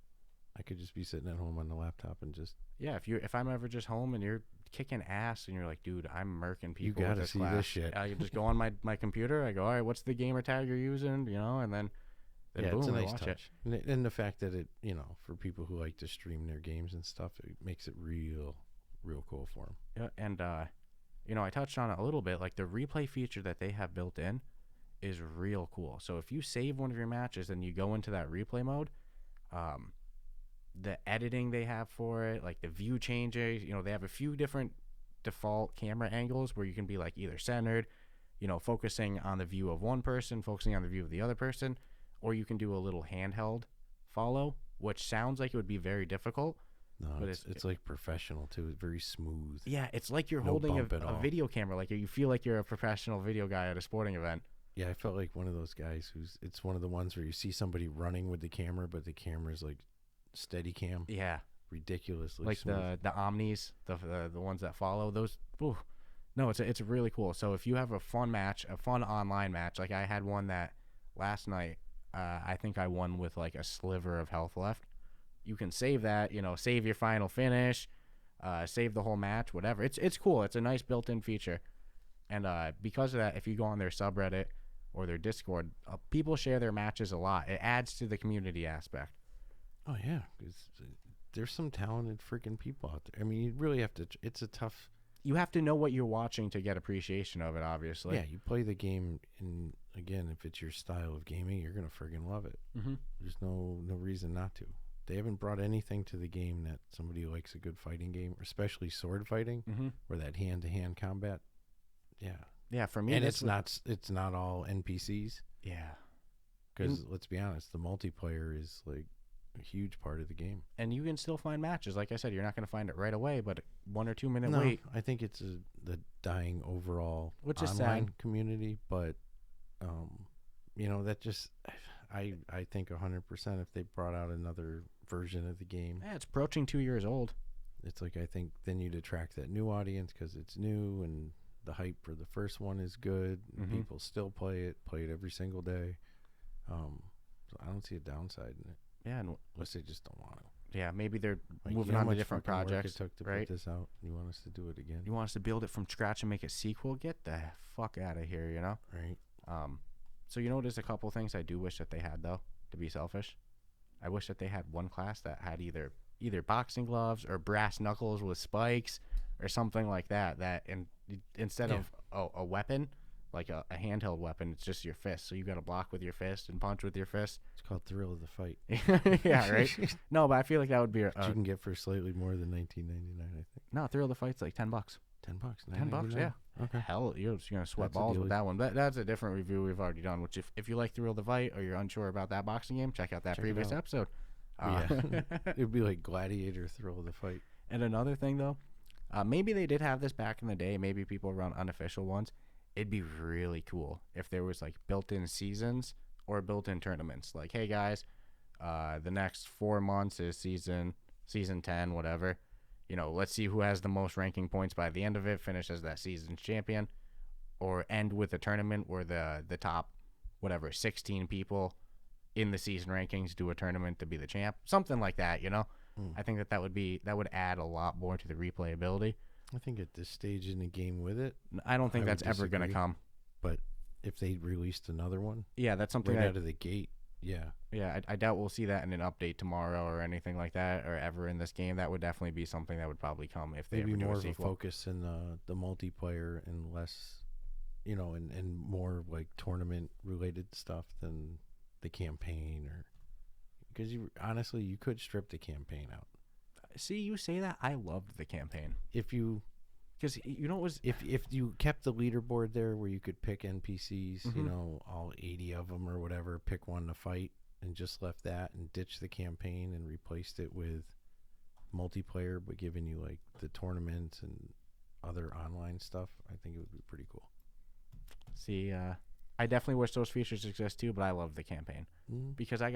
I could just be sitting at home on the laptop and just if I'm ever just home and you're kicking ass and you're like, dude, I'm murking people. You gotta see this shit. I can just go on my computer. I go, all right, what's the gamer tag you're using? And then. Yeah, boom, it's a nice touch. And the fact that it, for people who like to stream their games and stuff, it makes it real cool for them. Yeah, and, I touched on it a little bit. Like, the replay feature that they have built in is real cool. So if you save one of your matches and you go into that replay mode, the editing they have for it, like the view changes. You know, they have a few different default camera angles where you can be like either centered, you know, focusing on the view of one person, focusing on the view of the other person, or you can do a little handheld follow, which sounds like it would be very difficult. No, but it's like professional too. It's very smooth. Yeah, it's like you're No holding bump at a all. video camera. Like you feel like you're a professional video guy at a sporting event. Yeah, I felt like one of those guys it's one of the ones where you see somebody running with the camera, but the camera's like steady cam. Yeah, Ridiculously like smooth. the Omnis, the ones that follow those. Ooh. No, it's really cool. So if you have a fun match, a fun online match, like I had one that last night, I think I won with like a sliver of health left. You can save that, you know, save your final finish, save the whole match, whatever. It's cool. It's a nice built-in feature. And because of that, if you go on their subreddit or their Discord, people share their matches a lot. It adds to the community aspect. Oh yeah, 'cause there's some talented freaking people out there. I mean, you really have to. It's a tough. You have to know what you're watching to get appreciation of it, obviously. Yeah, you play the game, and again, if it's your style of gaming, you're gonna friggin' love it. Mm-hmm. There's no reason not to. They haven't brought anything to the game that somebody who likes a good fighting game, especially sword fighting, Mm-hmm. or that hand-to-hand combat. Yeah, Yeah, for me, and it's it's not all NPCs. Yeah. Because let's be honest, the multiplayer is like a huge part of the game. And you can still find matches. Like I said, you're not going to find it right away, but 1 or 2 minute No, wait. I think it's the dying overall Which is online sad. community, but you know, that just I think 100% if they brought out another version of the game, Yeah, it's approaching 2 years old. it's like I think then you'd attract that new audience because it's new and the hype for the first one is good. And Mhm. people still play it every single day. So I don't see a downside in it Yeah, and unless they just don't want to. yeah, maybe they're Like, moving you know how on to much different fucking work projects. it took to right? put this out. You want us to do it again, You want us to build it from scratch and make a sequel? Get the fuck out of here, you know? right? So you know, there's a couple things I do wish that they had, though, to be selfish. I wish that they had one class that had either boxing gloves or brass knuckles with spikes or something like that. Instead Yeah. of a weapon, like a handheld weapon, it's just your fist. So you got to block with your fist and punch with your fist. It's called Thrill of the Fight. Yeah, right. No, but I feel like that would be Which you can get for slightly more than $19.99, I think. no, Thrill of the Fight's like $10. $10. $10, yeah. Okay. Hell, you're gonna sweat That's a balls with dealie. that one. That's a different review we've already done. Which if you like Thrill of the Fight or you're unsure about that boxing game, check out that Check it previous out. episode. Yeah. It'd be like Gladiator Thrill of the Fight. And another thing though, maybe they did have this back in the day. Maybe people run unofficial ones. It'd be really cool if there was like built-in seasons or built-in tournaments. Like, hey guys, the next 4 months is season 10, whatever. You know, let's see who has the most ranking points by the end of it, finish as that season's champion, or end with a tournament where the top, 16 people in the season rankings do a tournament to be the champ. Something like that, you know? I think that would add a lot more to the replayability. I think at this stage in the game with it, I don't think I that's would ever going to disagree. come. but if they released another one Yeah, that's something right that, out of the gate, yeah. yeah, I doubt we'll see that in an update tomorrow or anything like that, or ever in this game. That would definitely be something that would probably come if they Maybe ever do more a of a sequel. focus in the multiplayer and less, you know, and more like tournament related stuff than the campaign, or because honestly you could strip the campaign out See, you say that, I loved the campaign if you because you know it was if you kept the leaderboard there where you could pick NPCs, you Mhm. know, all 80 of them or whatever, pick one to fight, and just left that and ditched the campaign and replaced it with multiplayer, but giving you like the tournaments and other online stuff. I think it would be pretty cool. see. I definitely wish those features exist too, but I love the campaign because I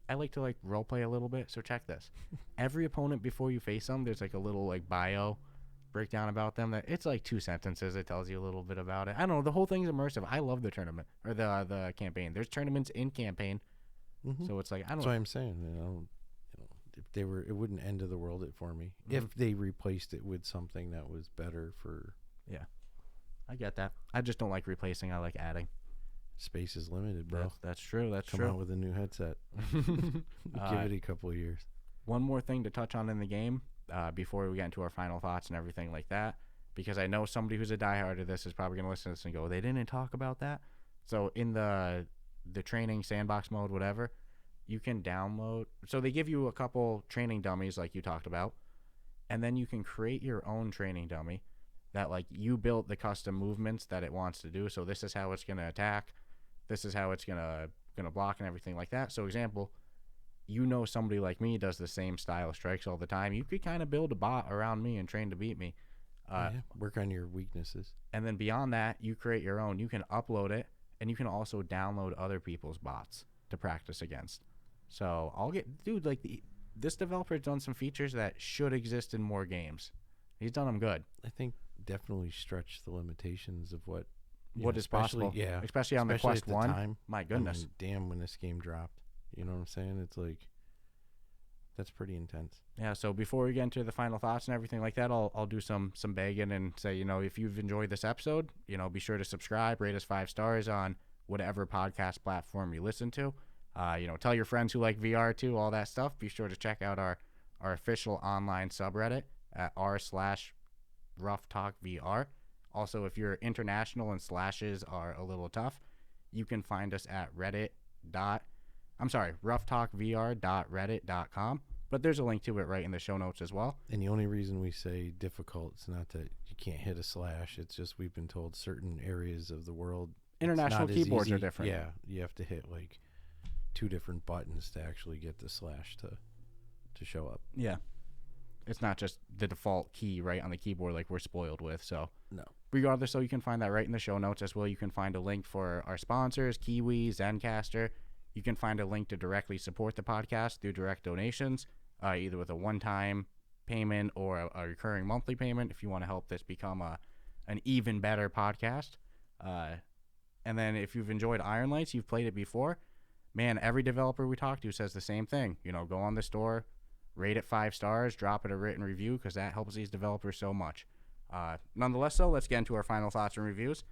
like to like role play a little bit. So check this: every opponent before you face them, there's like a little like bio breakdown about them. That it's like 2 sentences. It tells you a little bit about it. I don't know. The whole thing's immersive. I love the tournament or the campaign. There's tournaments in campaign, so it's like I don't. That's why I'm saying, you know, if they were, it wouldn't end of the world it for me if they replaced it with something that was better for. Yeah, I get that. I just don't like replacing. I like adding. Space is limited, bro. That's true. That's Come true. out with a new headset. Give it a couple of years. One more thing to touch on in the game before we get into our final thoughts and everything like that, because I know somebody who's a diehard of this is probably going to listen to this and go, they didn't talk about that. So in the training sandbox mode, whatever, you can download. So they give you a couple training dummies like you talked about, and then you can create your own training dummy that like you built the custom movements that it wants to do. So this is how it's going to attack. This is how it's going to block and everything like that. So example, somebody like me does the same style of strikes all the time. You could kind of build a bot around me and train to beat me. Work on your weaknesses. And then beyond that, you create your own. You can upload it, and you can also download other people's bots to practice against. So this developer's done some features that should exist in more games. He's done them good. I think definitely stretch the limitations of what is possible. Yeah, especially on the Quest 1. Time. My goodness. I mean, damn, when this game dropped. You know what I'm saying? It's like, that's pretty intense. Yeah, so before we get into the final thoughts and everything like that, I'll do some begging and say, if you've enjoyed this episode, be sure to subscribe, rate us 5 stars on whatever podcast platform you listen to. Tell your friends who like VR too, all that stuff. Be sure to check out our official online subreddit at r/Ruff Talk VR. Also, if you're international and slashes are a little tough, you can find us at rufftalkvr.reddit.com. But there's a link to it right in the show notes as well. And the only reason we say difficult, it's not that you can't hit a slash. It's just we've been told certain areas of the world. International keyboards are different. Yeah, you have to hit like 2 different buttons to actually get the slash to show up. Yeah. It's not just the default key right on the keyboard like we're spoiled with. So no. Regardless, so you can find that right in the show notes as well. You can find a link for our sponsors, Kiwi, Zencaster. You can find a link to directly support the podcast through direct donations, either with a one-time payment or a recurring monthly payment if you want to help this become an even better podcast. And then if you've enjoyed Ironlights, you've played it before, man, every developer we talk to says the same thing. Go on the store, rate it 5 stars, drop it a written review because that helps these developers so much. Nonetheless, let's get into our final thoughts and reviews.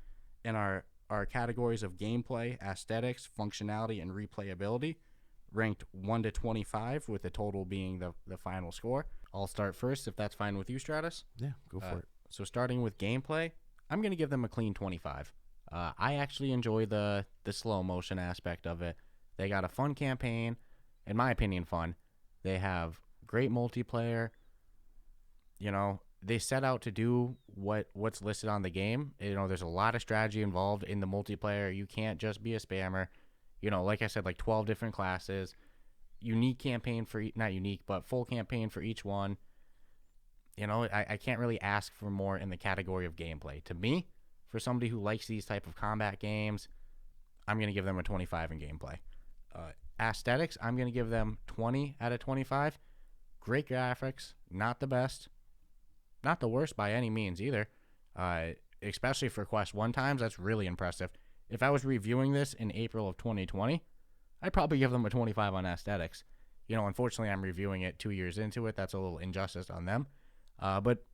In our categories of gameplay, aesthetics, functionality, and replayability, ranked 1 to 25, with the total being the final score. I'll start first, if that's fine with you, Stratus. Yeah, go for it. So starting with gameplay, I'm going to give them a clean 25. I actually enjoy the slow motion aspect of it. They got a fun campaign, in my opinion, fun. They have great multiplayer. They set out to do what's listed on the game. There's a lot of strategy involved in the multiplayer. You can't just be a spammer. Like I said, like 12 different classes, unique campaign for not unique, but full campaign for each one. I can't really ask for more in the category of gameplay. To me, for somebody who likes these type of combat games, I'm going to give them a 25 in gameplay. Aesthetics, I'm going to give them 20 out of 25. Great graphics, not the best. Not the worst by any means either, especially for Quest 1 times. That's really impressive. If I was reviewing this in April of 2020, I'd probably give them a 25 on aesthetics. Unfortunately, I'm reviewing it 2 years into it. That's a little injustice on them. But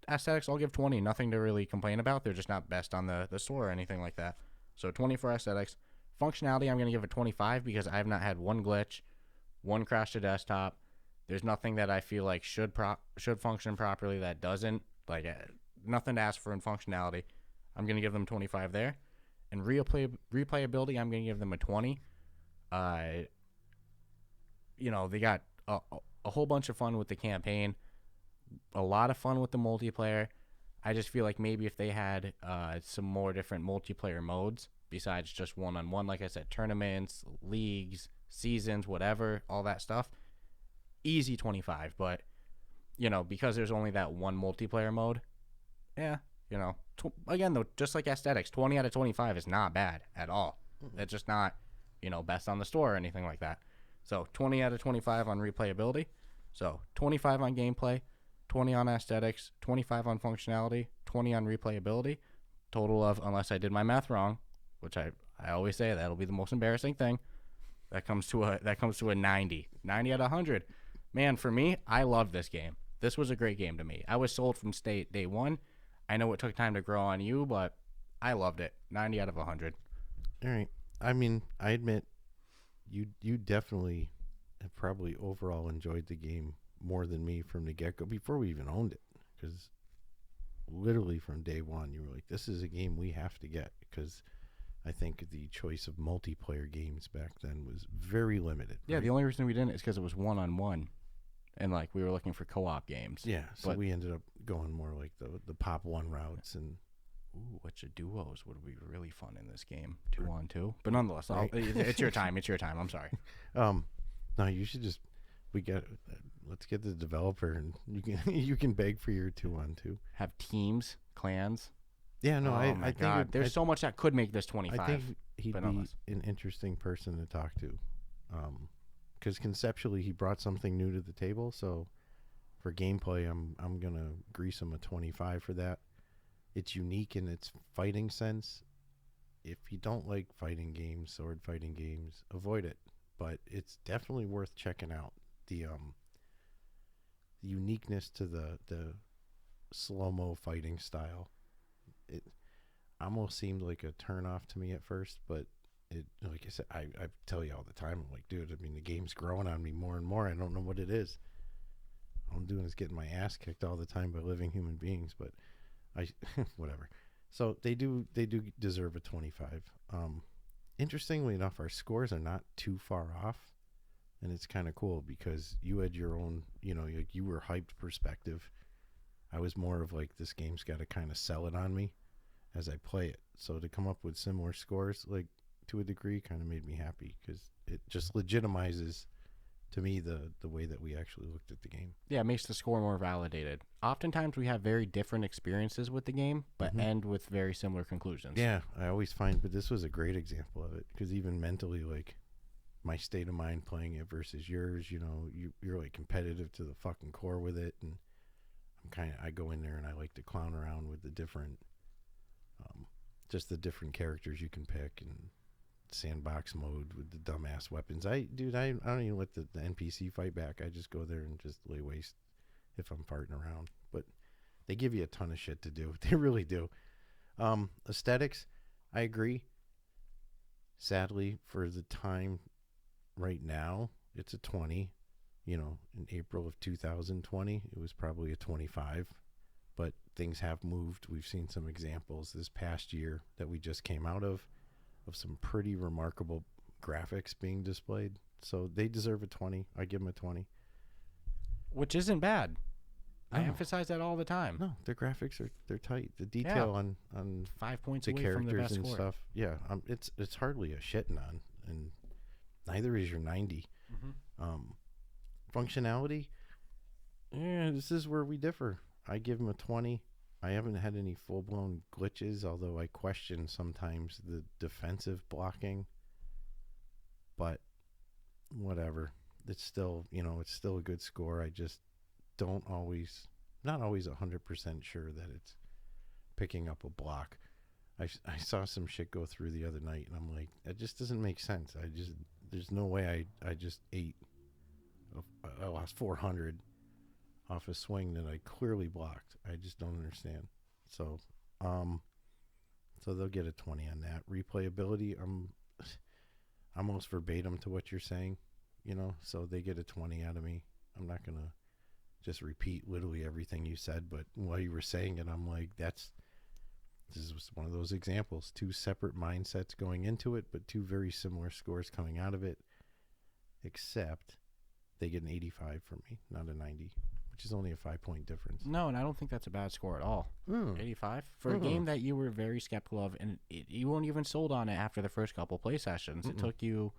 aesthetics, I'll give 20. Nothing to really complain about. They're just not best on the store or anything like that. So 20 for aesthetics. Functionality, I'm going to give it 25 because I have not had one glitch, one crash to desktop. There's nothing that I feel like should function properly that doesn't. Like nothing to ask for in functionality. I'm going to give them 25 there. And replayability, I'm going to give them a 20. They got a whole bunch of fun with the campaign. A lot of fun with the multiplayer. I just feel like maybe if they had some more different multiplayer modes besides just one-on-one, like I said, tournaments, leagues, seasons, whatever, all that stuff, easy 25. But because there's only that one multiplayer mode, again though, just like aesthetics, 20 out of 25 is not bad at all. It's just not best on the store or anything like that. So 20 out of 25 on replayability. So 25 on gameplay, 20 on aesthetics, 25 on functionality, 20 on replayability. Total of, unless I did my math wrong, which I always say that'll be the most embarrassing thing, that comes to a 90 out of 100. Man, for me, I love this game. This was a great game to me. I was sold from day one. I know it took time to grow on you, but I loved it. 90 out of 100. All right. I mean, I admit you definitely have probably overall enjoyed the game more than me from the get-go before we even owned it, because literally from day one you were like, this is a game we have to get, because I think the choice of multiplayer games back then was very limited. Yeah, right? the only reason we didn't is because it was 1-on-1, and like we were looking for co-op games. Yeah, so but we ended up going more like the pop one routes and. Ooh, which of duos would be really fun in this game? 2-on-2. But nonetheless, Right. it's your time. It's your time. I'm sorry. No, you should just let's get the developer and you can beg for your 2-on-2. Have teams, clans. Yeah, no, Oh my I think God. There's so much that could make this 25. I think he'd but be nonetheless. an interesting person to talk to, because conceptually he brought something new to the table. So for gameplay, I'm gonna grease him a 25 for that. It's unique in its fighting sense. If you don't like fighting games, sword fighting games, avoid it. But it's definitely worth checking out. The uniqueness to the slow-mo fighting style. It almost seemed like a turn-off to me at first, but it, like I said, I tell you all the time, I'm like, dude, I mean, the game's growing on me more and more. I don't know what it is. All I'm doing is getting my ass kicked all the time by living human beings, but whatever. So they do deserve a 25. Interestingly enough, our scores are not too far off, and it's kind of cool because you had your own, you were hyped perspective. I was more of like, this game's got to kind of sell it on me as I play it. So to come up with similar scores, like to a degree, kind of made me happy because it just legitimizes to me the way that we actually looked at the game. Yeah, it makes the score more validated. Oftentimes we have very different experiences with the game, but end with very similar conclusions. Yeah, I always find, but this was a great example of it because even mentally, like my state of mind playing it versus yours, you're like competitive to the fucking core with it, and I go in there and I like to clown around with the different, just the different characters you can pick and sandbox mode with the dumbass weapons. I don't even let the NPC fight back. I just go there and just lay waste if I'm farting around. But they give you a ton of shit to do. They really do. Aesthetics, I agree. Sadly, for the time right now, it's a 20. In April of 2020, it was probably a 25. But things have moved. We've seen some examples this past year that we just came out of some pretty remarkable graphics being displayed. So they deserve a 20. I give them a 20. Which isn't bad. No. I emphasize that all the time. No, their graphics they're tight. The detail on 5 points the away from the characters best and score. stuff. Yeah, it's hardly a shitting on, and neither is your 90. Functionality, yeah, this is where we differ. I give them a 20. I haven't had any full-blown glitches, although I question sometimes the defensive blocking. But whatever. It's still, it's still a good score. I just not always 100% sure that it's picking up a block. I saw some shit go through the other night, and I'm like, that just doesn't make sense. There's no way I just I lost 400 off a swing that I clearly blocked. I just don't understand. So, so they'll get a 20 on that. Replayability, I'm almost verbatim to what you're saying, so they get a 20 out of me. I'm not going to just repeat literally everything you said, but while you were saying it, I'm like, this is one of those examples. Two separate mindsets going into it, but two very similar scores coming out of it, except they get an 85 from me, not a 90. Which is only a 5-point difference. No, and I don't think that's a bad score at all. 85 for a game that you were very skeptical of, and you weren't even sold on it after the first couple play sessions. It took you,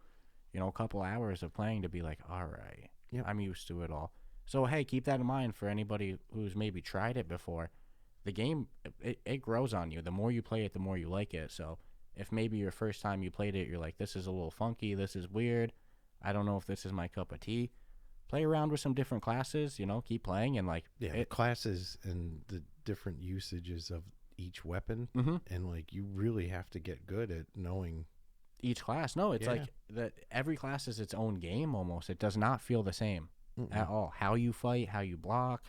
a couple hours of playing to be like, all right, I'm used to it all. So hey, keep that in mind for anybody who's maybe tried it before. The game, it grows on you. The more you play it, the more you like it. So if maybe your first time you played it, you're like, this is a little funky, this is weird, I don't know if this is my cup of tea. Play around with some different classes, keep playing and the classes and the different usages of each weapon, and you really have to get good at knowing each class. No, it's like that. Every class is its own game almost. It does not feel the same at all. How you fight, how you block,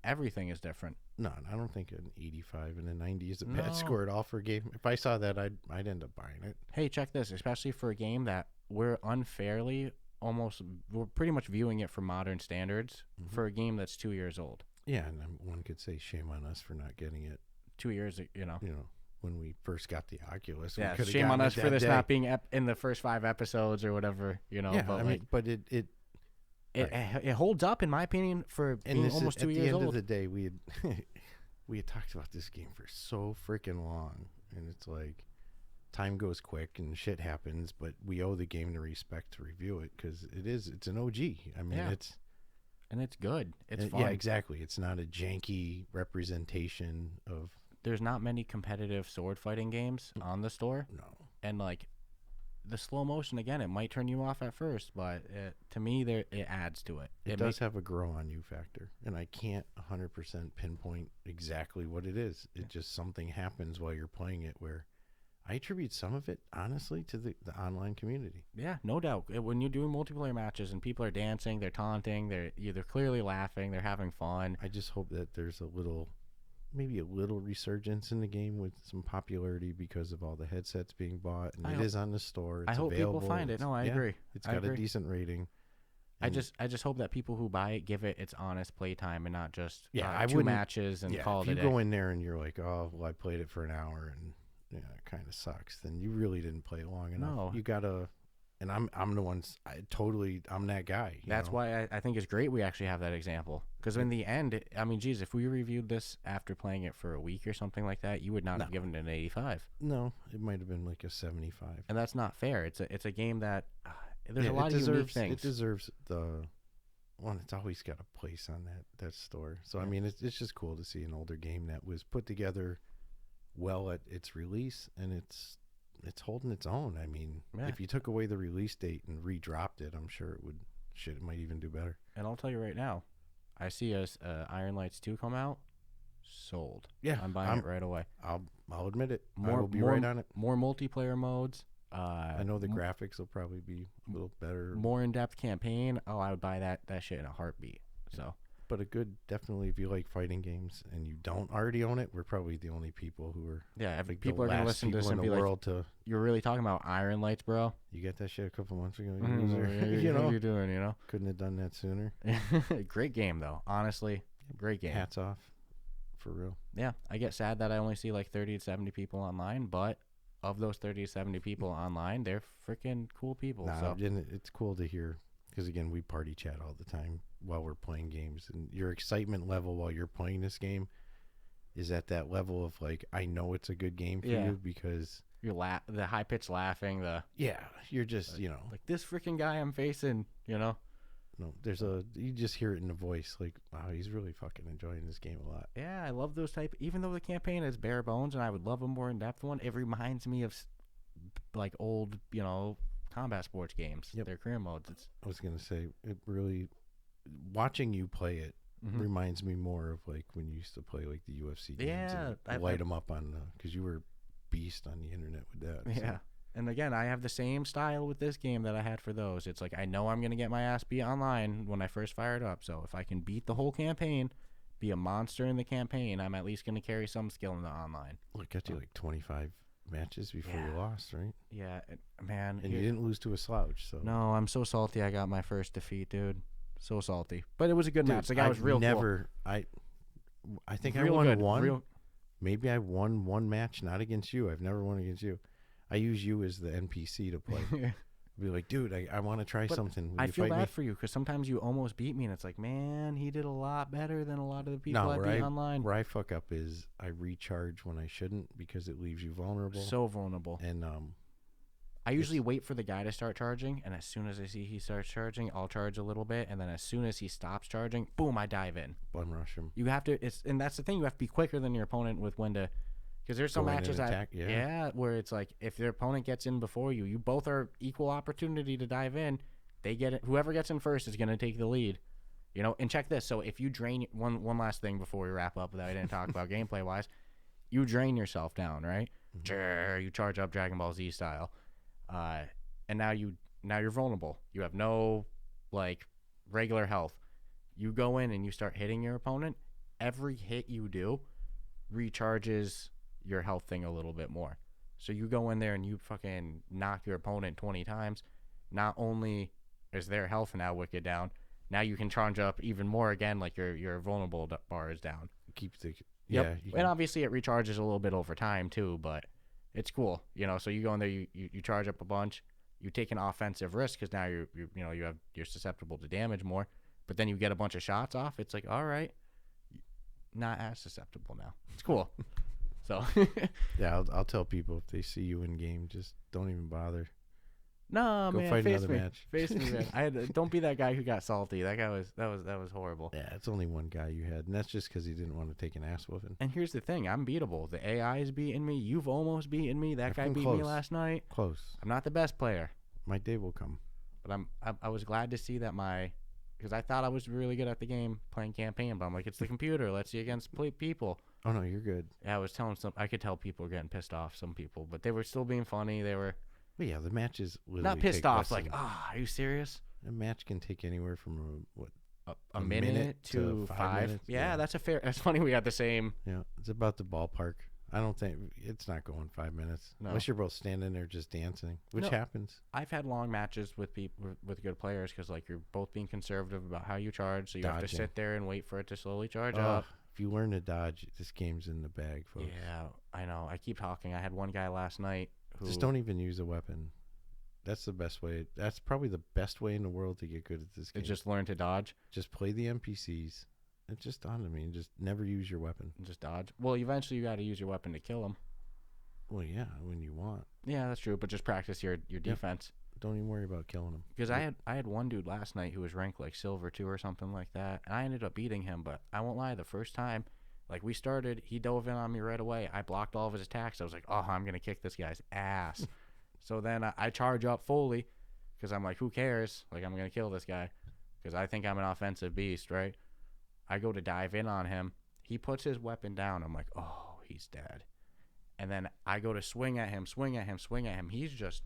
everything is different. No, I don't think an 85 and a 90 is a bad score at all for a game. If I saw that, I'd end up buying it. Hey, check this, especially for a game that we're pretty much viewing it from modern standards for a game that's 2 years old. Yeah, and one could say shame on us for not getting it. 2 years, when we first got the Oculus. Yeah, we shame on us for this day. not being in the first 5 episodes or whatever, you know. Yeah, but I mean, but it it holds up in my opinion for being almost 2 years old. At the end of the day, we had we had talked about this game for so freaking long, and it's like time goes quick and shit happens, but we owe the game the respect to review it because it's an OG. I mean, it's good. It's fun. Yeah, exactly. It's not a janky representation of. There's not many competitive sword fighting games on the store. No. And like the slow motion, again, it might turn you off at first, but to me, it adds to it. It does have a grow on you factor, and I can't 100% pinpoint exactly what it is. It just something happens while you're playing it where I attribute some of it, honestly, to the online community. Yeah, no doubt. When you're doing multiplayer matches and people are dancing, they're taunting, they're clearly laughing, they're having fun. I just hope that there's maybe a little resurgence in the game with some popularity because of all the headsets being bought, and it is on the store. It's I hope available. people find it. No, I agree. It's got a decent rating. I just hope that people who buy it give it its honest playtime and not just 2 matches and call it a day. If you go in there and you're like, oh, well, I played it for an hour and it kind of sucks, then you really didn't play long enough. No. You gotta. And I'm the one. I'm that guy. That's why I think it's great we actually have that example. Because in the end, I mean, geez, if we reviewed this after playing it for a week or something like that, you would not have given it an 85. No, it might have been like a 75. And that's not fair. It's a game that there's a lot of unique things. It deserves the one. It's always got a place on that store. So I mean, it's just cool to see an older game that was put together well at its release, and it's holding its own. I mean, if you took away the release date and redropped it, I'm sure it might even do better. And I'll tell you right now, I see Ironlights 2 come out, sold. Yeah, I'm buying it right away. I'll admit it. I will be right on it. More multiplayer modes. I know the graphics will probably be a little better. More in-depth campaign. Oh, I would buy that shit in a heartbeat. So. But definitely, if you like fighting games and you don't already own it, we're probably the only people who are. Yeah, people are gonna listen to this and be like, "You're really talking about Ironlights, bro? You get that shit a couple months ago, What are you doing? You know, couldn't have done that sooner." Great game, though. Honestly, great game. Hats off, for real. Yeah, I get sad that I only see like 30 to 70 people online, but of those 30 to 70 people online, they're freaking cool people. So it's cool to hear. Because, again, we party chat all the time while we're playing games. And your excitement level while you're playing this game is at that level of, like, I know it's a good game for you because... You're the high-pitched laughing, you're just, Like, this freaking guy I'm facing, No, you just hear it in the voice, like, wow, he's really fucking enjoying this game a lot. Yeah, I love those even though the campaign is bare bones and I would love a more in-depth one, it reminds me of, like, old, combat sports games. Their career modes. I was gonna say, it really, watching you play it reminds me more of like when you used to play like the UFC games. And light them up on because you were beast on the internet with that. Yeah, and again, I have the same style with this game that I had for those. It's like I know I'm gonna get my ass beat online when I first fire it up. So if I can beat the whole campaign, be a monster in the campaign, I'm at least gonna carry some skill in the online. Well, it got you like 25 matches before you lost, right? Yeah, man. And you didn't lose to a slouch, so. No, I'm so salty I got my first defeat, dude. So salty. But it was a good match. The guy was real cool. I think I won one. Maybe I won one match, not against you. I've never won against you. I use you as the NPC to play. Be like, dude, I want to try something. I feel bad for you because sometimes you almost beat me, and it's like, man, he did a lot better than a lot of the people I beat online. Where I fuck up is I recharge when I shouldn't because it leaves you vulnerable. So vulnerable. And I usually wait for the guy to start charging, and as soon as I see he starts charging, I'll charge a little bit, and then as soon as he stops charging, boom, I dive in. Bum rush him. You have to, and that's the thing, you have to be quicker than your opponent with when to. Because there's some matches where it's like if their opponent gets in before you, you both are equal opportunity to dive in. They get it. Whoever gets in first is going to take the lead. And check this. So if you drain one last thing before we wrap up that I didn't talk about gameplay wise, you drain yourself down, right? You charge up Dragon Ball Z style, and now you're vulnerable. You have no regular health. You go in and you start hitting your opponent. Every hit you do recharges your health thing a little bit more. So you go in there and you fucking knock your opponent 20 times. Not only is their health now wicked down, now you can charge up even more again, like your vulnerable bar is down. Keep Yep. Yeah. And obviously it recharges a little bit over time too, but it's cool. So you go in there, you charge up a bunch, you take an offensive risk because now you're susceptible to damage more, but then you get a bunch of shots off. It's like, all right, not as susceptible now. It's cool. So yeah, I'll tell people if they see you in game, just don't even bother. No, Go man, fight face another me. match. Face me, man. Don't be that guy who got salty. That was horrible. Yeah, it's only one guy you had, and that's just because he didn't want to take an ass whooping. And here's the thing: I'm beatable. The AI is beating me. You've almost beaten me. That guy come beat close. me last night. Close. I'm not the best player, My day will come. but I was glad to see that because I thought I was really good at the game playing campaign, but I'm like, it's the computer. Let's see against people. Oh no, you're good. Yeah, I was telling I could tell people were getting pissed off. Some people, but they were still being funny. They were But yeah, the matches literally not pissed take off. less Like, than- are you serious? a match can take anywhere from A minute to 5 minutes? Yeah, that's funny. We had the same. Yeah, it's about the ballpark. I don't think it's not going 5 minutes No. unless you're both standing there just dancing, which No. happens. I've had long matches with people with good players because like you're both being conservative about how you charge, so you have to Dodging. sit there and wait for it to slowly charge Ugh, up. if you learn to dodge, this game's in the bag, folks. Yeah, I know. I keep talking. I had one guy last night who Just don't even use a weapon. That's the best way. That's probably the best way in the world to get good at this game. just learn to dodge Just play the NPCs. It just dawned on me. Just never use your weapon. and just dodge. Well, eventually you got to use your weapon to kill him. Well, yeah, when you want. Yeah, that's true. But just practice your defense. Don't even worry about killing them. Because I had one dude last night who was ranked like silver 2 or something like that, and I ended up beating him. But I won't lie, the first time, like we started, he dove in on me right away. I blocked all of his attacks. I was like, oh, I'm gonna kick this guy's ass. So then I charge up fully, because I'm like, who cares? Like I'm gonna kill this guy, because I think I'm an offensive beast, right? I go to dive in on him. He puts his weapon down. I'm like, oh, he's dead. And then I go to swing at him. He's just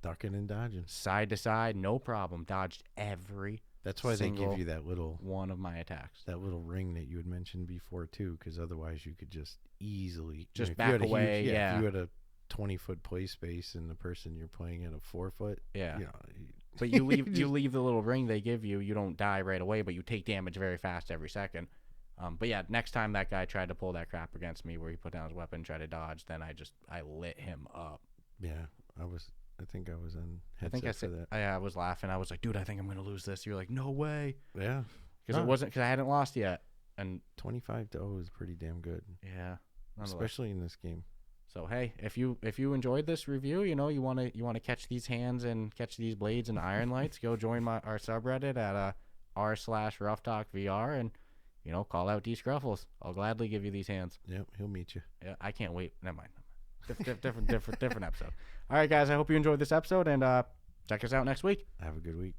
Ducking and dodging. side to side, no problem. Dodged every That's why they single give you that little one of my attacks. ring that you had mentioned before too, because otherwise you could just easily Just if you back had a away, Huge, yeah. If you had a 20-foot play space and the person you're playing at a 4-foot, Yeah. you know, But you leave the little ring they give you. You don't die right away, but you take damage very fast every second. But yeah, next time that guy tried to pull that crap against me where he put down his weapon, tried to dodge, then I lit him up. yeah, I think I was on I headset think I for said that. I was laughing. I was like, dude, I think I'm gonna lose this. You're like, no way, Yeah, because Huh. because I hadn't lost yet. And 25-0 is pretty damn good, yeah, nonetheless. especially in this game. So hey, if you enjoyed this review, you wanna catch these hands and catch these blades and Ironlights, go join our subreddit at r/Ruff Talk VR and call out Dscruffles. I'll gladly give you these hands. Yep, he'll meet you. Yeah, I can't wait. Never mind. Different episode. All right, guys. I hope you enjoyed this episode and check us out next week. Have a good week.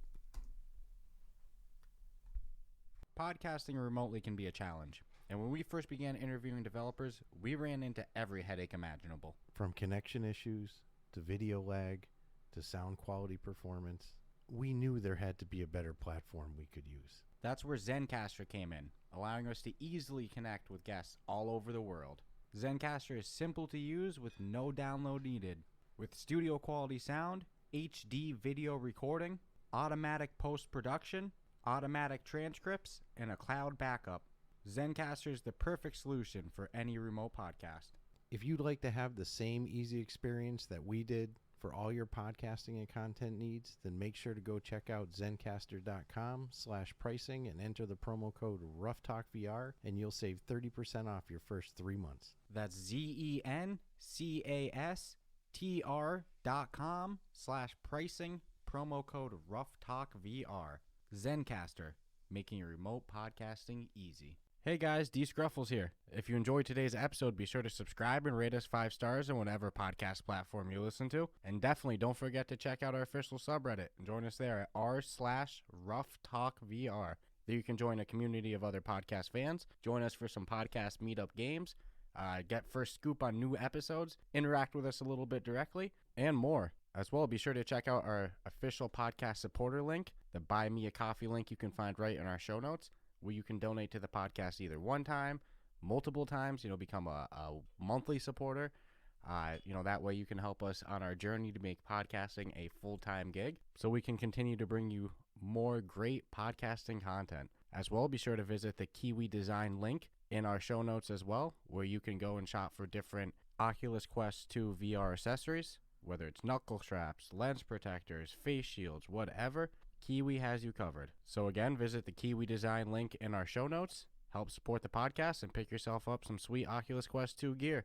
Podcasting remotely can be a challenge. And when we first began interviewing developers, we ran into every headache imaginable. From connection issues to video lag to sound quality performance, we knew there had to be a better platform we could use. That's where Zencastr came in, allowing us to easily connect with guests all over the world. Zencastr is simple to use with no download needed. With studio quality sound, HD video recording, automatic post-production, automatic transcripts, and a cloud backup, Zencastr is the perfect solution for any remote podcast. If you'd like to have the same easy experience that we did for all your podcasting and content needs, then make sure to go check out zencastr.com/pricing and enter the promo code RuffTalkVR and you'll save 30% off your first 3 months. That's zencastr.com/pricing, promo code RuffTalkVR. Zencastr, making your remote podcasting easy. Hey guys, Dscruffles here. If you enjoyed today's episode, be sure to subscribe and rate us 5 stars on whatever podcast platform you listen to. And definitely don't forget to check out our official subreddit and join us there at r/RuffTalkVR. There you can join a community of other podcast fans, join us for some podcast meetup games, get first scoop on new episodes, interact with us a little bit directly, and more. As well, be sure to check out our official podcast supporter link, the Buy Me a Coffee link you can find right in our show notes, where you can donate to the podcast either one time, multiple times, become a monthly supporter. That way you can help us on our journey to make podcasting a full-time gig so we can continue to bring you more great podcasting content. As well, be sure to visit the Kiwi Design link in our show notes as well, where you can go and shop for different Oculus Quest 2 VR accessories, whether it's knuckle straps, lens protectors, face shields, whatever. Kiwi has you covered. So again, visit the Kiwi Design link in our show notes. Help support the podcast and pick yourself up some sweet Oculus Quest 2 gear.